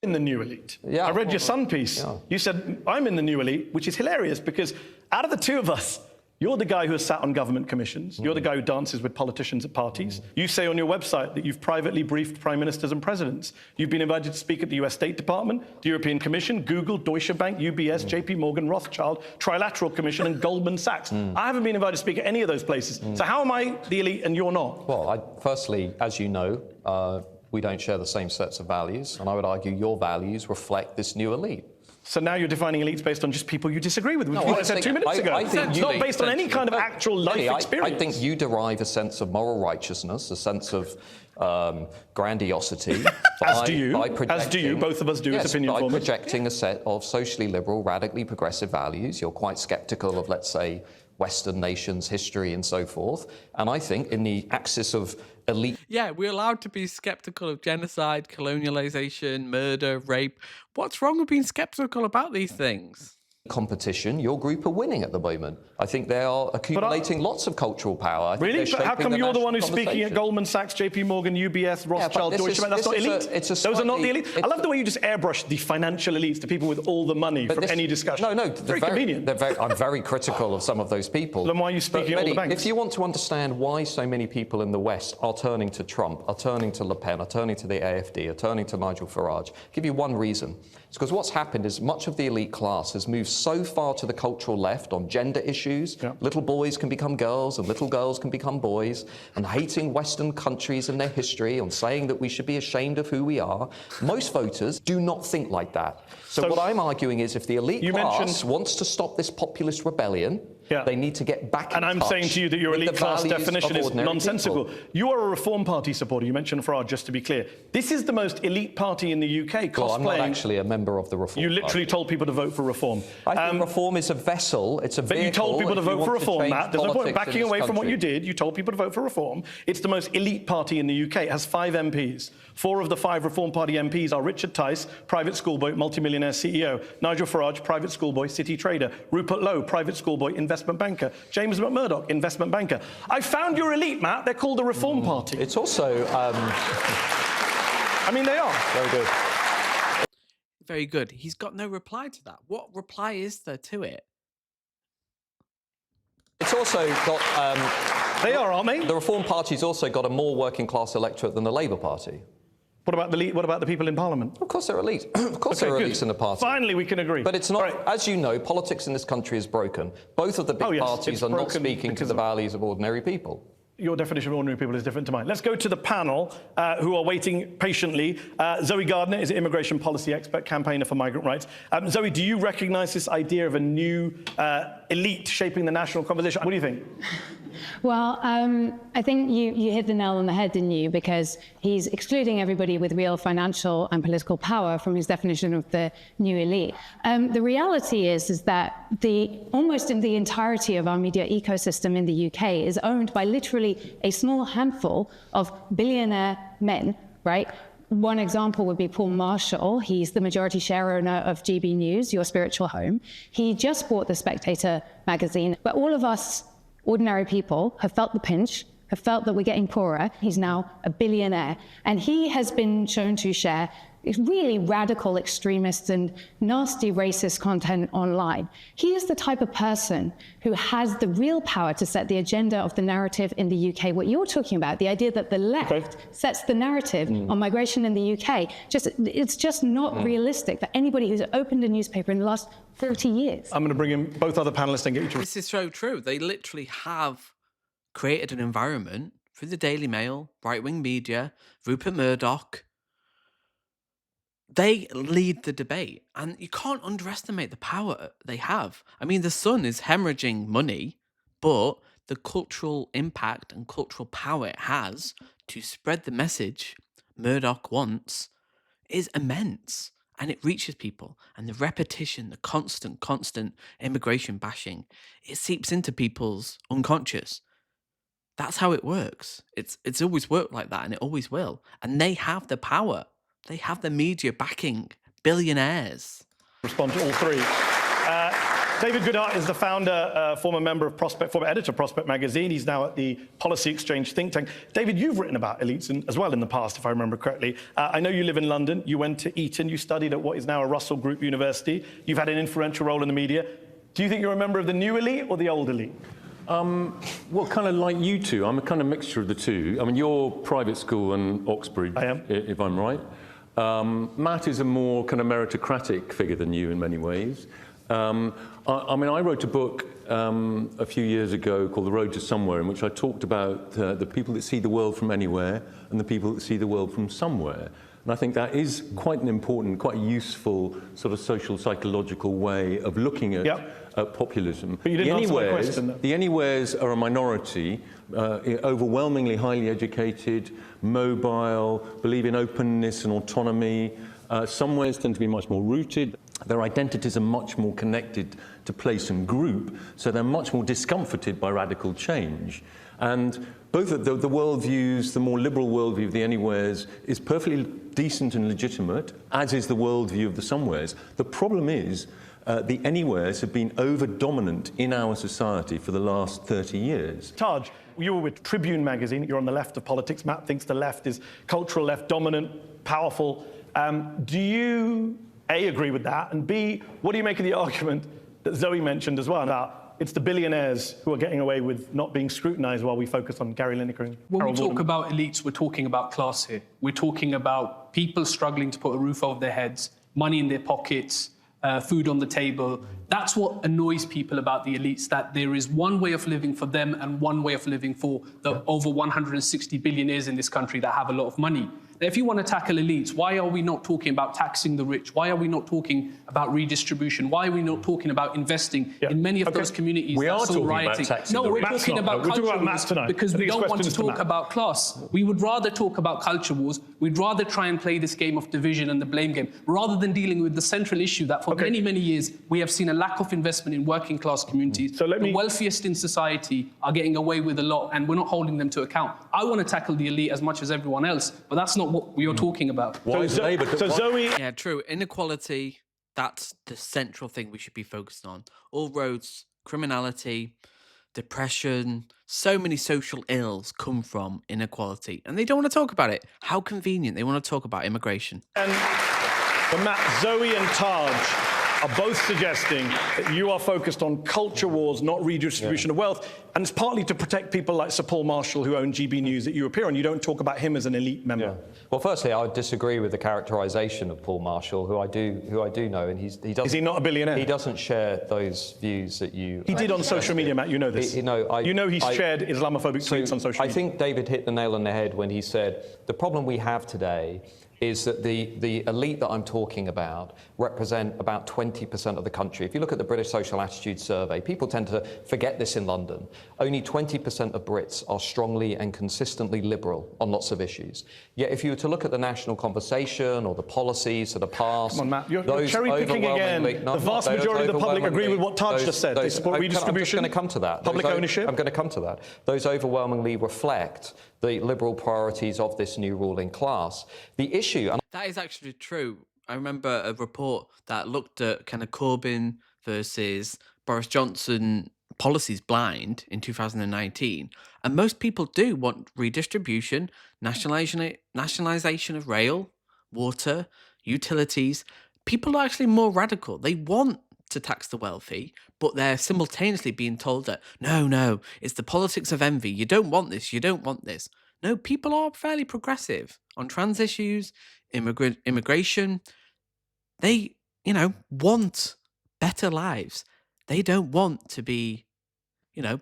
In the new elite. Yeah, I read your Sun piece. Yeah. You said, I'm in the new elite, which is hilarious because out of the two of us, you're the guy who has sat on government commissions. You're the guy who dances with politicians at parties. You say on your website that you've privately briefed prime ministers and presidents. You've been invited to speak at the US State Department, the European Commission, Google, Deutsche Bank, UBS, JP Morgan, Rothschild, Trilateral Commission, and Goldman Sachs. I haven't been invited to speak at any of those places. So how am I the elite and you're not? Well, firstly, as you know, we don't share the same sets of values, and I would argue your values reflect this new elite. So now you're defining elites based on just people you disagree with, which I said 2 minutes ago. It's not based on any kind of actual life experience. I think you derive a sense of moral righteousness, a sense of grandiosity. As do you. Both of us do as opinion formers. By projecting a set of socially liberal, radically progressive values. You're quite sceptical of, let's say, Western nations, history, and so forth. And I think in the axis of elite... Yeah, we're allowed to be sceptical of genocide, colonialization, murder, rape. What's wrong with being sceptical about these things? Competition, your group are winning at the moment. I think they are accumulating lots of cultural power. Really? But how come you're the one who's speaking at Goldman Sachs, JP Morgan, UBS, Rothschild, Deutsche Bank? That's not elite. Those are not the elite. I love the way you just airbrush the financial elites, the people with all the money from any discussion. No, very convenient. I'm very critical of some of those people. Then why are you speaking at all the banks? If you want to understand why so many people in the West are turning to Trump, are turning to Le Pen, are turning to the AfD, are turning to Nigel Farage, I'll give you one reason. It's because what's happened is much of the elite class has moved so far to the cultural left on gender issues. Yeah. Little boys can become girls and little girls can become boys, and hating Western countries and their history, on saying that we should be ashamed of who we are. Most voters do not think like that. So what I'm arguing is if the elite class wants to stop this populist rebellion, they need to get back in touch. And I'm saying to you that your elite class definition is nonsensical. People. You are a Reform Party supporter. You mentioned Farage, just to be clear. This is the most elite party in the UK, cosplaying... Well, I'm not actually a member of the Reform Party. You literally told people to vote for Reform. I think Reform is a vessel, it's a vehicle... But you told people to vote for Reform, Matt. There's no point backing away from what you did. You told people to vote for Reform. It's the most elite party in the UK. It has 5 MPs. 4 of the 5 Reform Party MPs are Richard Tice, private schoolboy, multimillionaire CEO. Nigel Farage, private schoolboy, city trader. Rupert Lowe, private schoolboy, investment banker. James McMurdoch, investment banker. I found your elite, Matt. They're called the Reform Party. It's also... I mean, they are. Very good. Very good. He's got no reply to that. What reply is there to it? It's also got... they are, aren't they? The Reform Party's also got a more working class electorate than the Labour Party. What about the people in Parliament? Of course they're elite. Of course they're elites in the party. Finally, we can agree. But it's not, Right. as you know, politics in this country is broken. Both of the big parties are not speaking to the values of ordinary people. Your definition of ordinary people is different to mine. Let's go to the panel who are waiting patiently. Zoe Gardner is an immigration policy expert, campaigner for migrant rights. Zoe, do you recognise this idea of a new elite shaping the national conversation? What do you think? Well, I think you hit the nail on the head, didn't you? Because he's excluding everybody with real financial and political power from his definition of the new elite. The reality is that almost in the entirety of our media ecosystem in the UK is owned by literally a small handful of billionaire men, right? One example would be Paul Marshall. He's the majority share owner of GB News, your spiritual home. He just bought The Spectator magazine. But all of us ordinary people have felt the pinch, have felt that we're getting poorer. He's now a billionaire. And he has been shown to share really radical extremist and nasty racist content online. He is the type of person who has the real power to set the agenda of the narrative in the UK. What you're talking about, the idea that the left sets the narrative on migration in the UK, it's just not realistic for anybody who's opened a newspaper in the last 40 years. I'm going to bring in both other panelists and get you to... This is so true. They literally have created an environment through the Daily Mail, right-wing media, Rupert Murdoch. They lead the debate, and you can't underestimate the power they have. I mean, the Sun is hemorrhaging money, but the cultural impact and cultural power it has to spread the message Murdoch wants is immense, and it reaches people. And the repetition, the constant immigration bashing, it seeps into people's unconscious. That's how it works. It's always worked like that, and it always will. And they have the power. They have the media backing billionaires. Respond to all three. David Goodhart is the founder, former editor of Prospect magazine. He's now at the Policy Exchange think tank. David, you've written about elites as well in the past, if I remember correctly. I know you live in London. You went to Eton. You studied at what is now a Russell Group University. You've had an influential role in the media. Do you think you're a member of the new elite or the old elite? Well, kind of like you two. I'm a kind of mixture of the two. I mean, you're private school and Oxbridge, I am. If I'm right. Matt is a more kind of meritocratic figure than you in many ways. I mean, I wrote a book a few years ago called The Road to Somewhere, in which I talked about the people that see the world from anywhere and the people that see the world from somewhere. And I think that is quite an important, quite useful sort of social psychological way of looking at populism. But you didn't answer my question, though. The anywheres are a minority, overwhelmingly highly educated, mobile, believe in openness and autonomy. Somewheres tend to be much more rooted. Their identities are much more connected to place and group, so they're much more discomforted by radical change. And both the worldviews, the more liberal worldview of the anywheres is perfectly decent and legitimate, as is the worldview of the somewheres. The problem is the anywheres have been over-dominant in our society for the last 30 years. Taj, you were with Tribune magazine. You're on the left of politics. Matt thinks the left is cultural left, dominant, powerful. Do you, A, agree with that? And B, what do you make of the argument that Zoe mentioned as well about it's the billionaires who are getting away with not being scrutinised while we focus on Gary Lineker and When we Harold talk Warden? about elites, we're talking about class here. We're talking about people struggling to put a roof over their heads, money in their pockets, food on the table. That's what annoys people about the elites, that there is one way of living for them and one way of living for the over 160 billionaires in this country that have a lot of money. Now, if you want to tackle elites, why are we not talking about taxing the rich? Why are we not talking about redistribution? Why are we not talking about investing in many of those communities We that are are still talking about rioting? taxing No, the we're rich. talking about We're talking culture about Matt wars tonight. because I we think don't it's want to questions to talk Matt. about class. We would rather talk about culture wars. We'd rather try and play this game of division and the blame game, rather than dealing with the central issue that for many, many years, we have seen a lack of investment in working class communities. So the wealthiest in society are getting away with a lot, and we're not holding them to account. I want to tackle the elite as much as everyone else, but that's not what we are talking about. So Zoe... Yeah, true. Inequality, that's the central thing we should be focused on. All roads, criminality, depression, so many social ills come from inequality. And they don't want to talk about it. How convenient. They want to talk about immigration. And for Matt, Zoe and Taj, are both suggesting that you are focused on culture wars, not redistribution of wealth, and it's partly to protect people like Sir Paul Marshall, who own GB News, that you appear on. You don't talk about him as an elite member. Yeah. Well, firstly, I would disagree with the characterisation of Paul Marshall, who I do know, and he doesn't. Is he not a billionaire? He doesn't share those views that you. He did on social media, Matt. You know this. He's shared Islamophobic tweets on social media. I think David hit the nail on the head when he said the problem we have today is that the elite that I'm talking about represent about 20% of the country. If you look at the British Social Attitude Survey, people tend to forget this in London. Only 20% of Brits are strongly and consistently liberal on lots of issues. Yet if you were to look at the national conversation or the policies that are passed... Come on, Matt, you're cherry-picking again. The vast majority of the public agree with what Taj just said. They support redistribution. I'm just going to come to that. Public ownership. I'm going to come to that. Those overwhelmingly reflect the liberal priorities of this new ruling class. The issue... That is actually true. I remember a report that looked at kind of Corbyn versus Boris Johnson policies blind in 2019. And most people do want redistribution, nationalisation of rail, water, utilities. People are actually more radical. They want to tax the wealthy, but they're simultaneously being told that, no, it's the politics of envy. You don't want this. You don't want this. No, people are fairly progressive on trans issues, immigration. They, want better lives. They don't want to be,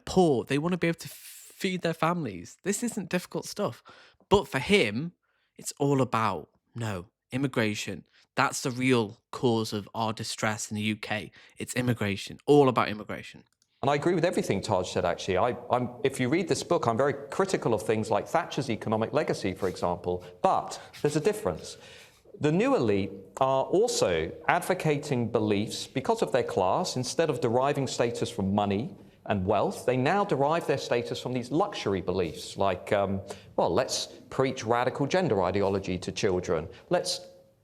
poor. They want to be able to feed their families. This isn't difficult stuff. But for him, it's all about, immigration. That's the real cause of our distress in the UK. It's immigration, all about immigration. And I agree with everything Taj said, actually. If you read this book, I'm very critical of things like Thatcher's economic legacy, for example. But there's a difference. The new elite are also advocating beliefs because of their class. Instead of deriving status from money and wealth, they now derive their status from these luxury beliefs like, let's preach radical gender ideology to children. Let's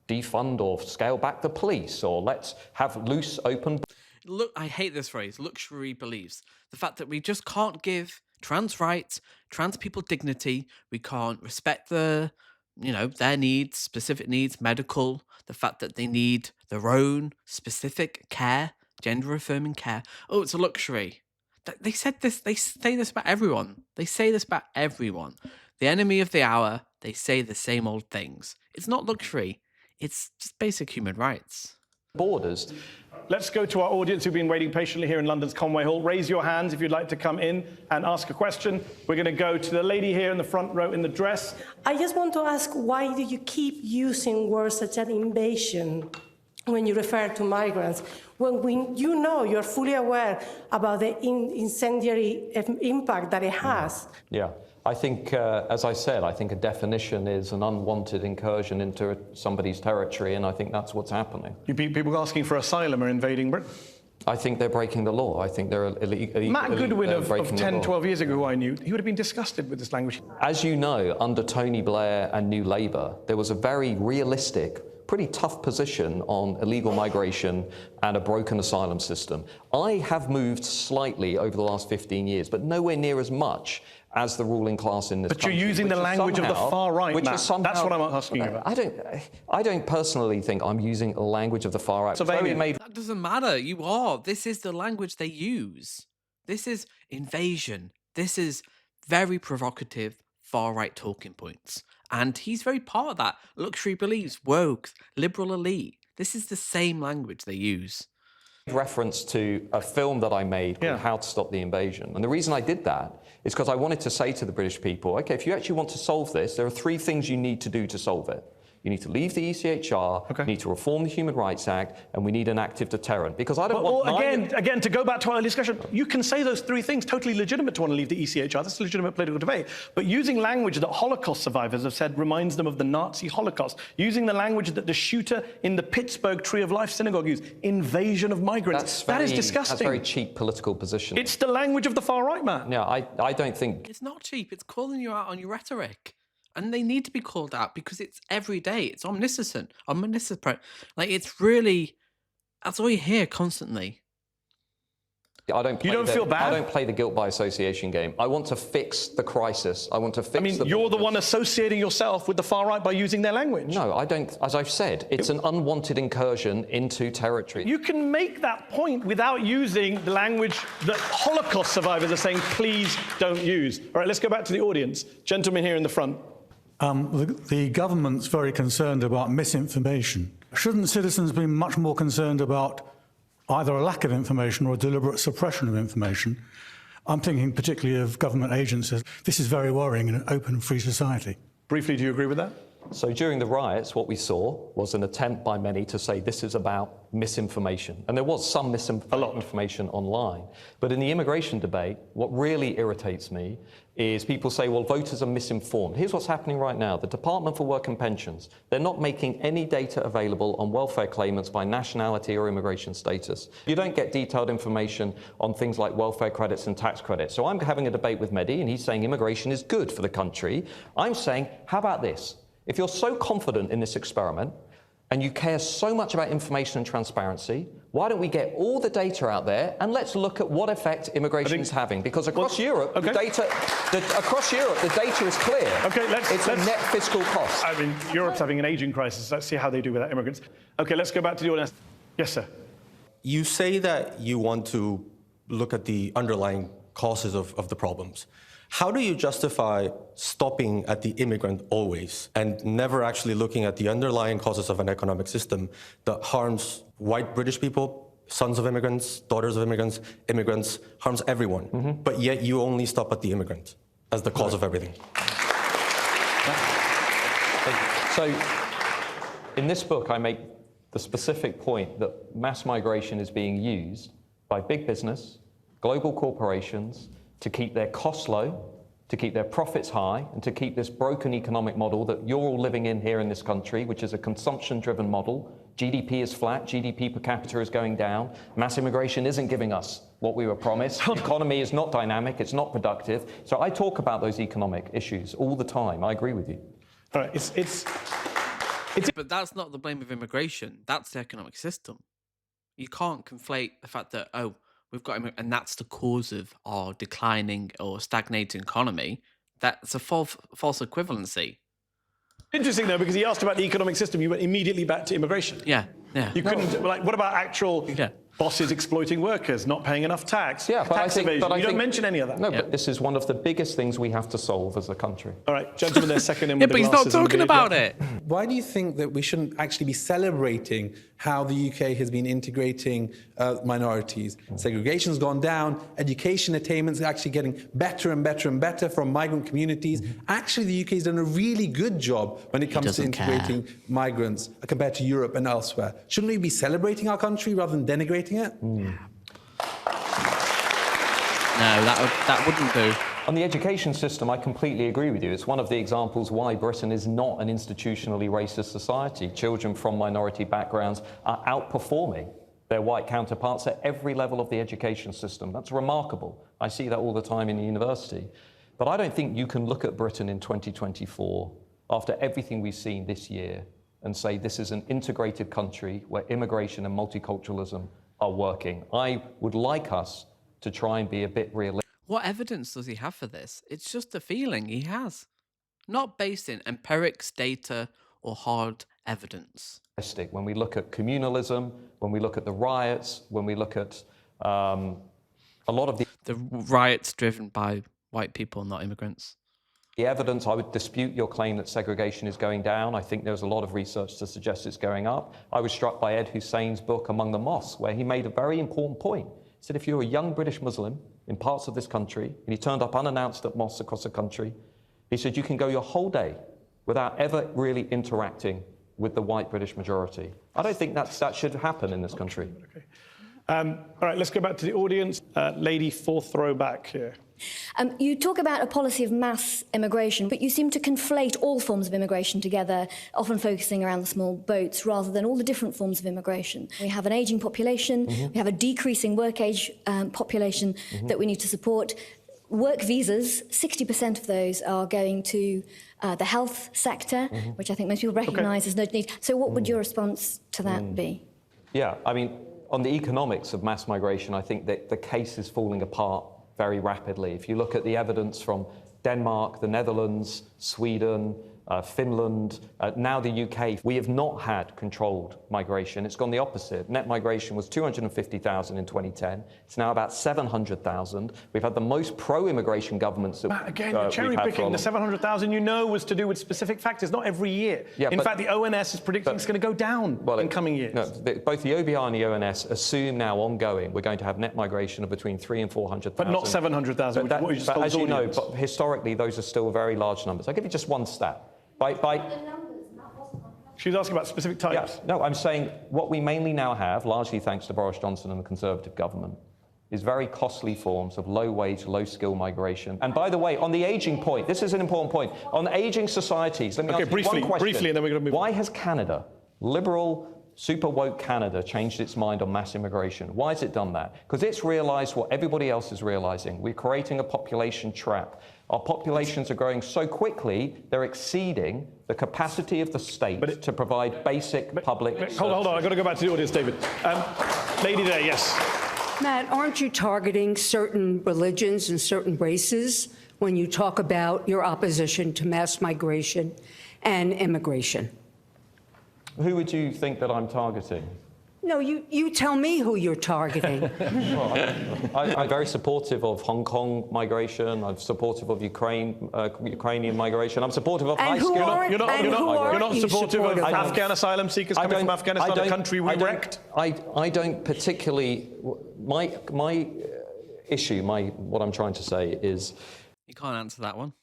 defund or scale back the police, or let's have loose, open... Look, I hate this phrase, luxury beliefs. The fact that we just can't give trans rights, trans people dignity. We can't respect their needs, specific needs, medical. The fact that they need their own specific care, gender-affirming care. Oh, it's a luxury. They said this. They say this about everyone. They say this about everyone. The enemy of the hour. They say the same old things. It's not luxury. It's just basic human rights. Borders. Let's go to our audience who've been waiting patiently here in London's Conway Hall. Raise your hands if you'd like to come in and ask a question. We're going to go to the lady here in the front row in the dress. I just want to ask, why do you keep using words such as invasion when you refer to migrants, when you're fully aware about the incendiary impact that it has? Yeah. I think, as I said, I think a definition is an unwanted incursion into somebody's territory, and I think that's what's happening. People asking for asylum are invading Britain? I think they're breaking the law. I think they're Matt Goodwin of 10, 12 years ago, who I knew, he would have been disgusted with this language. As you know, under Tony Blair and New Labour, there was a very realistic, pretty tough position on illegal migration and a broken asylum system. I have moved slightly over the last 15 years, but nowhere near as much as the ruling class in this country. But you're using the language of the far right, Matt. That's what I'm asking you about. I don't personally think I'm using the language of the far right. That doesn't matter. You are. This is the language they use. This is invasion. This is very provocative far right talking points. And he's very part of that. Luxury beliefs, woke, liberal elite. This is the same language they use. Reference to a film that I made called How to Stop the Invasion. And the reason I did that is because I wanted to say to the British people, OK, if you actually want to solve this, there are 3 things you need to do to solve it. You need to leave the ECHR, you need to reform the Human Rights Act, and we need an active deterrent. Because I don't want... Again, to go back to our discussion, you can say those 3 things, totally legitimate to want to leave the ECHR. That's a legitimate political debate. But using language that Holocaust survivors have said reminds them of the Nazi Holocaust, using the language that the shooter in the Pittsburgh Tree of Life synagogue used, invasion of migrants, that is disgusting. That's a very cheap political position. It's the language of the far right, man. Yeah, I don't think... It's not cheap. It's calling you out on your rhetoric. And they need to be called out because it's every day. It's omniscient. Like, it's really... That's all you hear constantly. You don't feel bad? I don't play the guilt by association game. I want to fix the crisis. I want to fix you're the one associating yourself with the far right by using their language. No, I don't. As I've said, it's an unwanted incursion into territory. You can make that point without using the language that Holocaust survivors are saying, please don't use. All right, let's go back to the audience. Gentleman here in the front. The government's very concerned about misinformation. Shouldn't citizens be much more concerned about either a lack of information or a deliberate suppression of information? I'm thinking particularly of government agencies. This is very worrying in an open and free society. Briefly, do you agree with that? So during the riots, what we saw was an attempt by many to say this is about misinformation. And there was some misinformation online. But in the immigration debate, what really irritates me is people say, well, voters are misinformed. Here's what's happening right now. The Department for Work and Pensions, they're not making any data available on welfare claimants by nationality or immigration status. You don't get detailed information on things like welfare credits and tax credits. So I'm having a debate with Mehdi, and he's saying immigration is good for the country. I'm saying, how about this? If you're so confident in this experiment and you care so much about information and transparency, why don't we get all the data out there and let's look at what effect immigration is having? Because across Europe, the data is clear. Okay, it's a net fiscal cost. I mean, Europe's having an aging crisis. Let's see how they do without immigrants. Okay, let's go back to the audience. Yes, sir. You say that you want to look at the underlying causes of the problems. How do you justify stopping at the immigrant always and never actually looking at the underlying causes of an economic system that harms white British people, sons of immigrants, daughters of immigrants, harms everyone, but yet you only stop at the immigrant as the cause of everything? So in this book, I make the specific point that mass migration is being used by big business, global corporations, to keep their costs low, to keep their profits high, and to keep this broken economic model that you're all living in here in this country, which is a consumption-driven model. GDP is flat, GDP per capita is going down. Mass immigration isn't giving us what we were promised. The economy is not dynamic, it's not productive. So I talk about those economic issues all the time. I agree with you. All right, But that's not the blame of immigration. That's the economic system. You can't conflate the fact that, we've got and that's the cause of our declining or stagnating economy. That's a false equivalency. Interesting, though, because he asked about the economic system. You went immediately back to immigration. Yeah. You couldn't, what about actual bosses exploiting workers, not paying enough tax, tax evasion? You don't mention any of that. No, but this is one of the biggest things we have to solve as a country. All right, gentlemen, they're second in Yeah, with but the he's not glasses and talking beard. about it. Why do you think that we shouldn't actually be celebrating how the UK has been integrating minorities? Segregation's gone down, education attainments are actually getting better and better and better from migrant communities. Actually, the UK has done a really good job when it comes to integrating migrants compared to Europe and elsewhere. Shouldn't we be celebrating our country rather than denigrating it? No, that wouldn't do. On the education system, I completely agree with you. It's one of the examples why Britain is not an institutionally racist society. Children from minority backgrounds are outperforming their white counterparts at every level of the education system. That's remarkable. I see that all the time in the university. But I don't think you can look at Britain in 2024, after everything we've seen this year, and say this is an integrated country where immigration and multiculturalism are working. I would like us to try and be a bit realistic. What evidence does he have for this? It's just a feeling he has, not based in empirics, data, or hard evidence. When we look at communalism, when we look at the riots, when we look at a lot of the riots driven by white people, not immigrants. The evidence, I would dispute your claim that segregation is going down. I think there's a lot of research to suggest it's going up. I was struck by Ed Hussein's book, Among the Mosques, where he made a very important point. He said if you're a young British Muslim in parts of this country, and he turned up unannounced at mosques across the country, he said you can go your whole day without ever really interacting with the white British majority. I don't think that should happen in this country. Okay. All right, let's go back to the audience. Lady, fourth row back here. You talk about a policy of mass immigration, but you seem to conflate all forms of immigration together, often focusing around the small boats rather than all the different forms of immigration. We have an ageing population, we have a decreasing work age population that we need to support. Work visas, 60% of those are going to the health sector, which I think most people recognise as no need. So what would your response to that be? Yeah, I mean, on the economics of mass migration, I think that the case is falling apart very rapidly. If you look at the evidence from Denmark, the Netherlands, Sweden, Finland, now the UK, we have not had controlled migration. It's gone the opposite. Net migration was 250,000 in 2010. It's now about 700,000. We've had the most pro-immigration governments that Matt, again, you're cherry picking. The 700,000 was to do with specific factors, not every year. Yeah, in fact, the ONS is predicting it's going to go down in coming years. No, both the OBR and the ONS assume now ongoing we're going to have net migration of between 300,000 and 400,000. But not 700,000, But which is what you just told as the you know, audience. but historically, those are still very large numbers. I'll give you just one stat. She's asking about specific types. Yeah, no, I'm saying what we mainly now have, largely thanks to Boris Johnson and the Conservative government, is very costly forms of low-wage, low-skill migration. And by the way, on the ageing point, this is an important point. On ageing societies, let me ask you one question. Briefly, and then we're going to move on. Why has Canada, liberal, super woke Canada, changed its mind on mass immigration? Why has it done that? Because it's realised what everybody else is realising. We're creating a population trap. Our populations are growing so quickly, they're exceeding the capacity of the state to provide basic public services. Hold on, I've got to go back to the audience, David. Lady there, yes. Matt, aren't you targeting certain religions and certain races when you talk about your opposition to mass migration and immigration? Who would you think that I'm targeting? No, you tell me who you're targeting. I'm very supportive of Hong Kong migration. I'm supportive of Ukrainian migration. I'm supportive of high skill. You're not supportive of Afghan asylum seekers coming from Afghanistan, a country we wrecked? I don't particularly. My issue, what I'm trying to say is. You can't answer that one.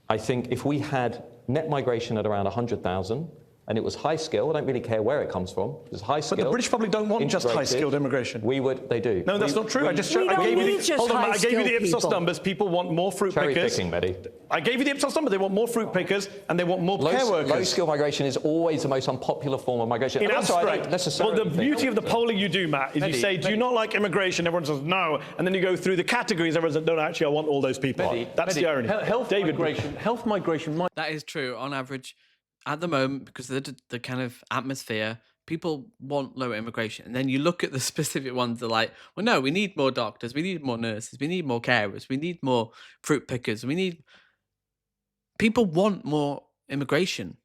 I think if we had net migration at around 100,000. And it was high skill. I don't really care where it comes from. It was high skill. But the British public don't want just high-skilled immigration. They do. No, that's not true. I gave you the Ipsos numbers. People want more fruit pickers. Cherry picking, Mehdi. I gave you the Ipsos number. They want more fruit pickers and they want more care workers. Low-skill migration is always the most unpopular form of migration. In abstract. I don't necessarily Well, the beauty of the polling you do, Matt, is you say, do you not like immigration? Everyone says no. And then you go through the categories. Everyone says, no, actually, I want all those people. That's the irony. Health migration. That is true. On average, at the moment, because of the kind of atmosphere, people want lower immigration. And then you look at the specific ones that are like, well, no, we need more doctors, we need more nurses, we need more carers, we need more fruit pickers, people want more immigration,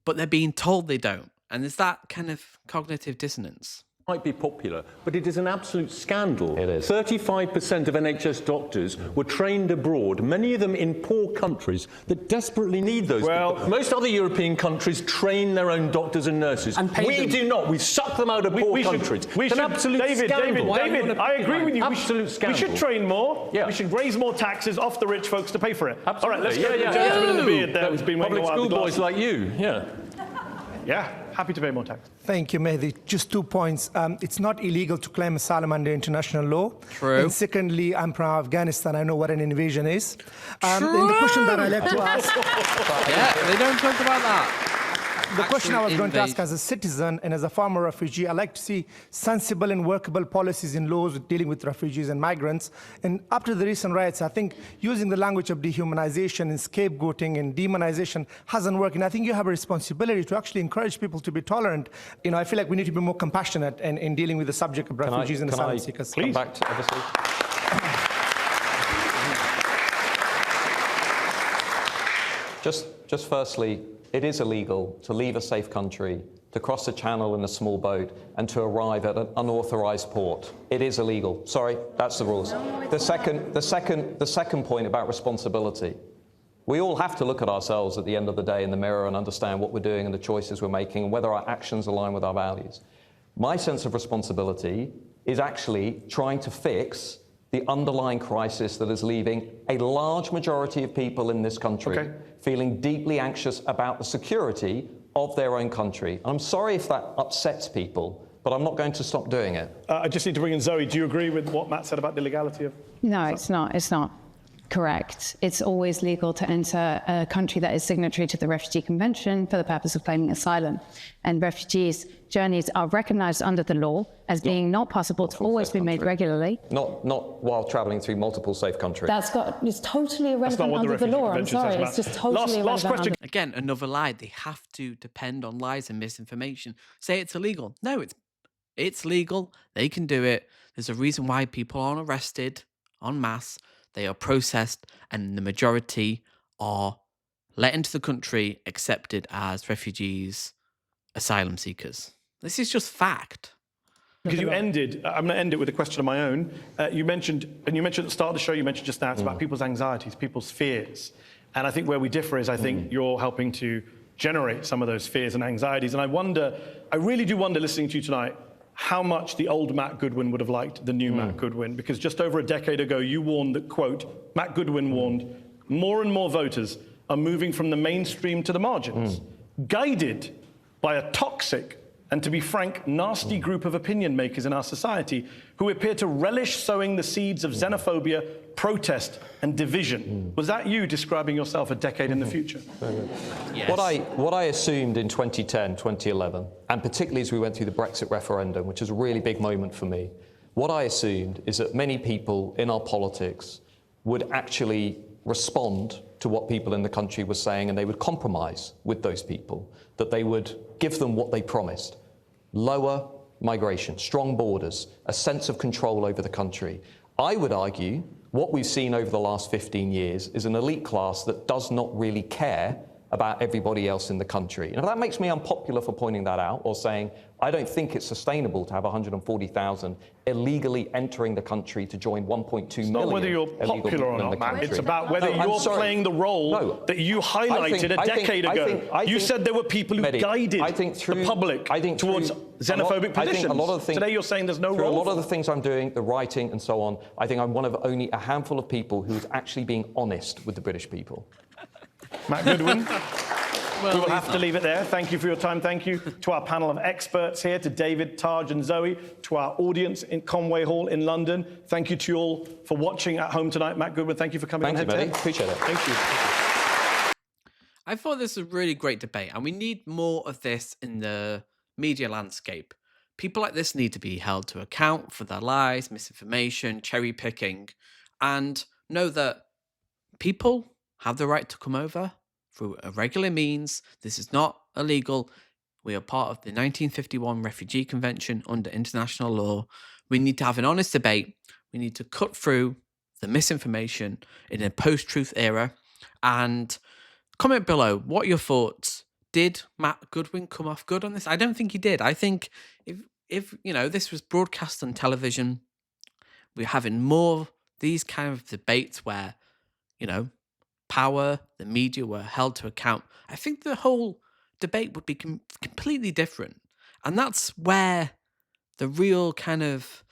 but they're being told they don't. And there's that kind of cognitive dissonance. Might be popular, but it is an absolute scandal. It is. 35% of NHS doctors were trained abroad, many of them in poor countries that desperately need those people. Most other European countries train their own doctors and nurses. We do not. We suck them out of poor countries. It's an absolute scandal. David, I agree with you. Absolute scandal. We should train more. Yeah. We should raise more taxes off the rich folks to pay for it. Absolutely. All right, let's go to the gentleman in the beard there who's been waiting a Public while. school boys like you, yeah. Yeah, happy to pay more tax. Thank you, Mehdi. Just 2 points. It's not illegal to claim asylum under international law. True. And secondly, I'm from Afghanistan. I know what an invasion is. And the question that I like to ask... Yeah, they don't talk about that. The question I was going to ask as a citizen and as a former refugee, I like to see sensible and workable policies and laws dealing with refugees and migrants. And after the recent riots, I think using the language of dehumanization and scapegoating and demonization hasn't worked. And I think you have a responsibility to actually encourage people to be tolerant. I feel like we need to be more compassionate in dealing with the subject of refugees and asylum seekers. Come back to, obviously. Just firstly, it is illegal to leave a safe country, to cross a channel in a small boat, and to arrive at an unauthorized port. It is illegal. Sorry, that's the rules. The second point about responsibility. We all have to look at ourselves at the end of the day in the mirror and understand what we're doing and the choices we're making and whether our actions align with our values. My sense of responsibility is actually trying to fix the underlying crisis that is leaving a large majority of people in this country feeling deeply anxious about the security of their own country. I'm sorry if that upsets people, but I'm not going to stop doing it. I just need to bring in Zoe. Do you agree with what Matt said about the legality of... No, it's not. It's not correct. It's always legal to enter a country that is signatory to the Refugee Convention for the purpose of claiming asylum. And refugees' journeys are recognised under the law as being not possible to always be made regularly. Not while travelling through multiple safe countries. It's totally irrelevant under the law. I'm sorry, it's just totally irrelevant. Last question. Again, another lie. They have to depend on lies and misinformation. Say it's illegal. No, it's It's legal. They can do it. There's a reason why people aren't arrested en masse. They are processed, and the majority are let into the country, accepted as refugees, asylum seekers. This is just fact. Because you ended, I'm going to end it with a question of my own. You mentioned at the start of the show, you mentioned just now, it's about people's anxieties, people's fears. And I think where we differ is I think you're helping to generate some of those fears and anxieties. And I really do wonder, listening to you tonight, how much the old Matt Goodwin would have liked the new Matt Goodwin. Because just over a decade ago, you warned that, quote, Matt Goodwin warned, more and more voters are moving from the mainstream to the margins, guided by a toxic and, to be frank, nasty group of opinion makers in our society who appear to relish sowing the seeds of xenophobia, protest, and division. Was that you describing yourself a decade in the future? Yes. What I assumed in 2010, 2011, and particularly as we went through the Brexit referendum, which was a really big moment for me, what I assumed is that many people in our politics would actually respond to what people in the country were saying, and they would compromise with those people, that they would give them what they promised. Lower migration, strong borders, a sense of control over the country. I would argue what we've seen over the last 15 years is an elite class that does not really care about everybody else in the country. And if that makes me unpopular for pointing that out or saying, I don't think it's sustainable to have 140,000 illegally entering the country to join 1.2 million. Not whether you're popular or not, Matt. It's about whether you're playing the role that you highlighted a decade ago. You said there were people who guided the public towards xenophobic positions. Today you're saying there's no role. A lot of the things I'm doing, the writing and so on, I think I'm one of only a handful of people who's actually being honest with the British people. Matt Goodwin. We will have to leave it there. Thank you for your time. Thank you to our panel of experts here, to David, Taj and Zoe, to our audience in Conway Hall in London. Thank you to you all for watching at home tonight. Matt Goodwin, thank you for coming on Head to Head. Appreciate it. Thank you. I thought this was a really great debate, and we need more of this in the media landscape. People like this need to be held to account for their lies, misinformation, cherry picking, and know that people have the right to come over through a regular means. This is not illegal. We are part of the 1951 Refugee Convention under international law. We need to have an honest debate. We need to cut through the misinformation in a post-truth era. And comment below, what are your thoughts? Did Matt Goodwin come off good on this? I don't think he did. I think if you know, this was broadcast on television, we're having more these kind of debates where, you know, power, the media were held to account, I think the whole debate would be completely different. And that's where the real kind of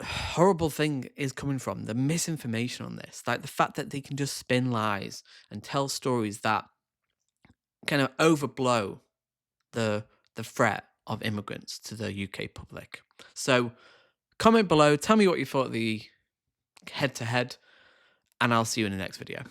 horrible thing is coming from, the misinformation on this. Like the fact that they can just spin lies and tell stories that kind of overblow the threat of immigrants to the UK public. So comment below, tell me what you thought of the head-to-head, and I'll see you in the next video.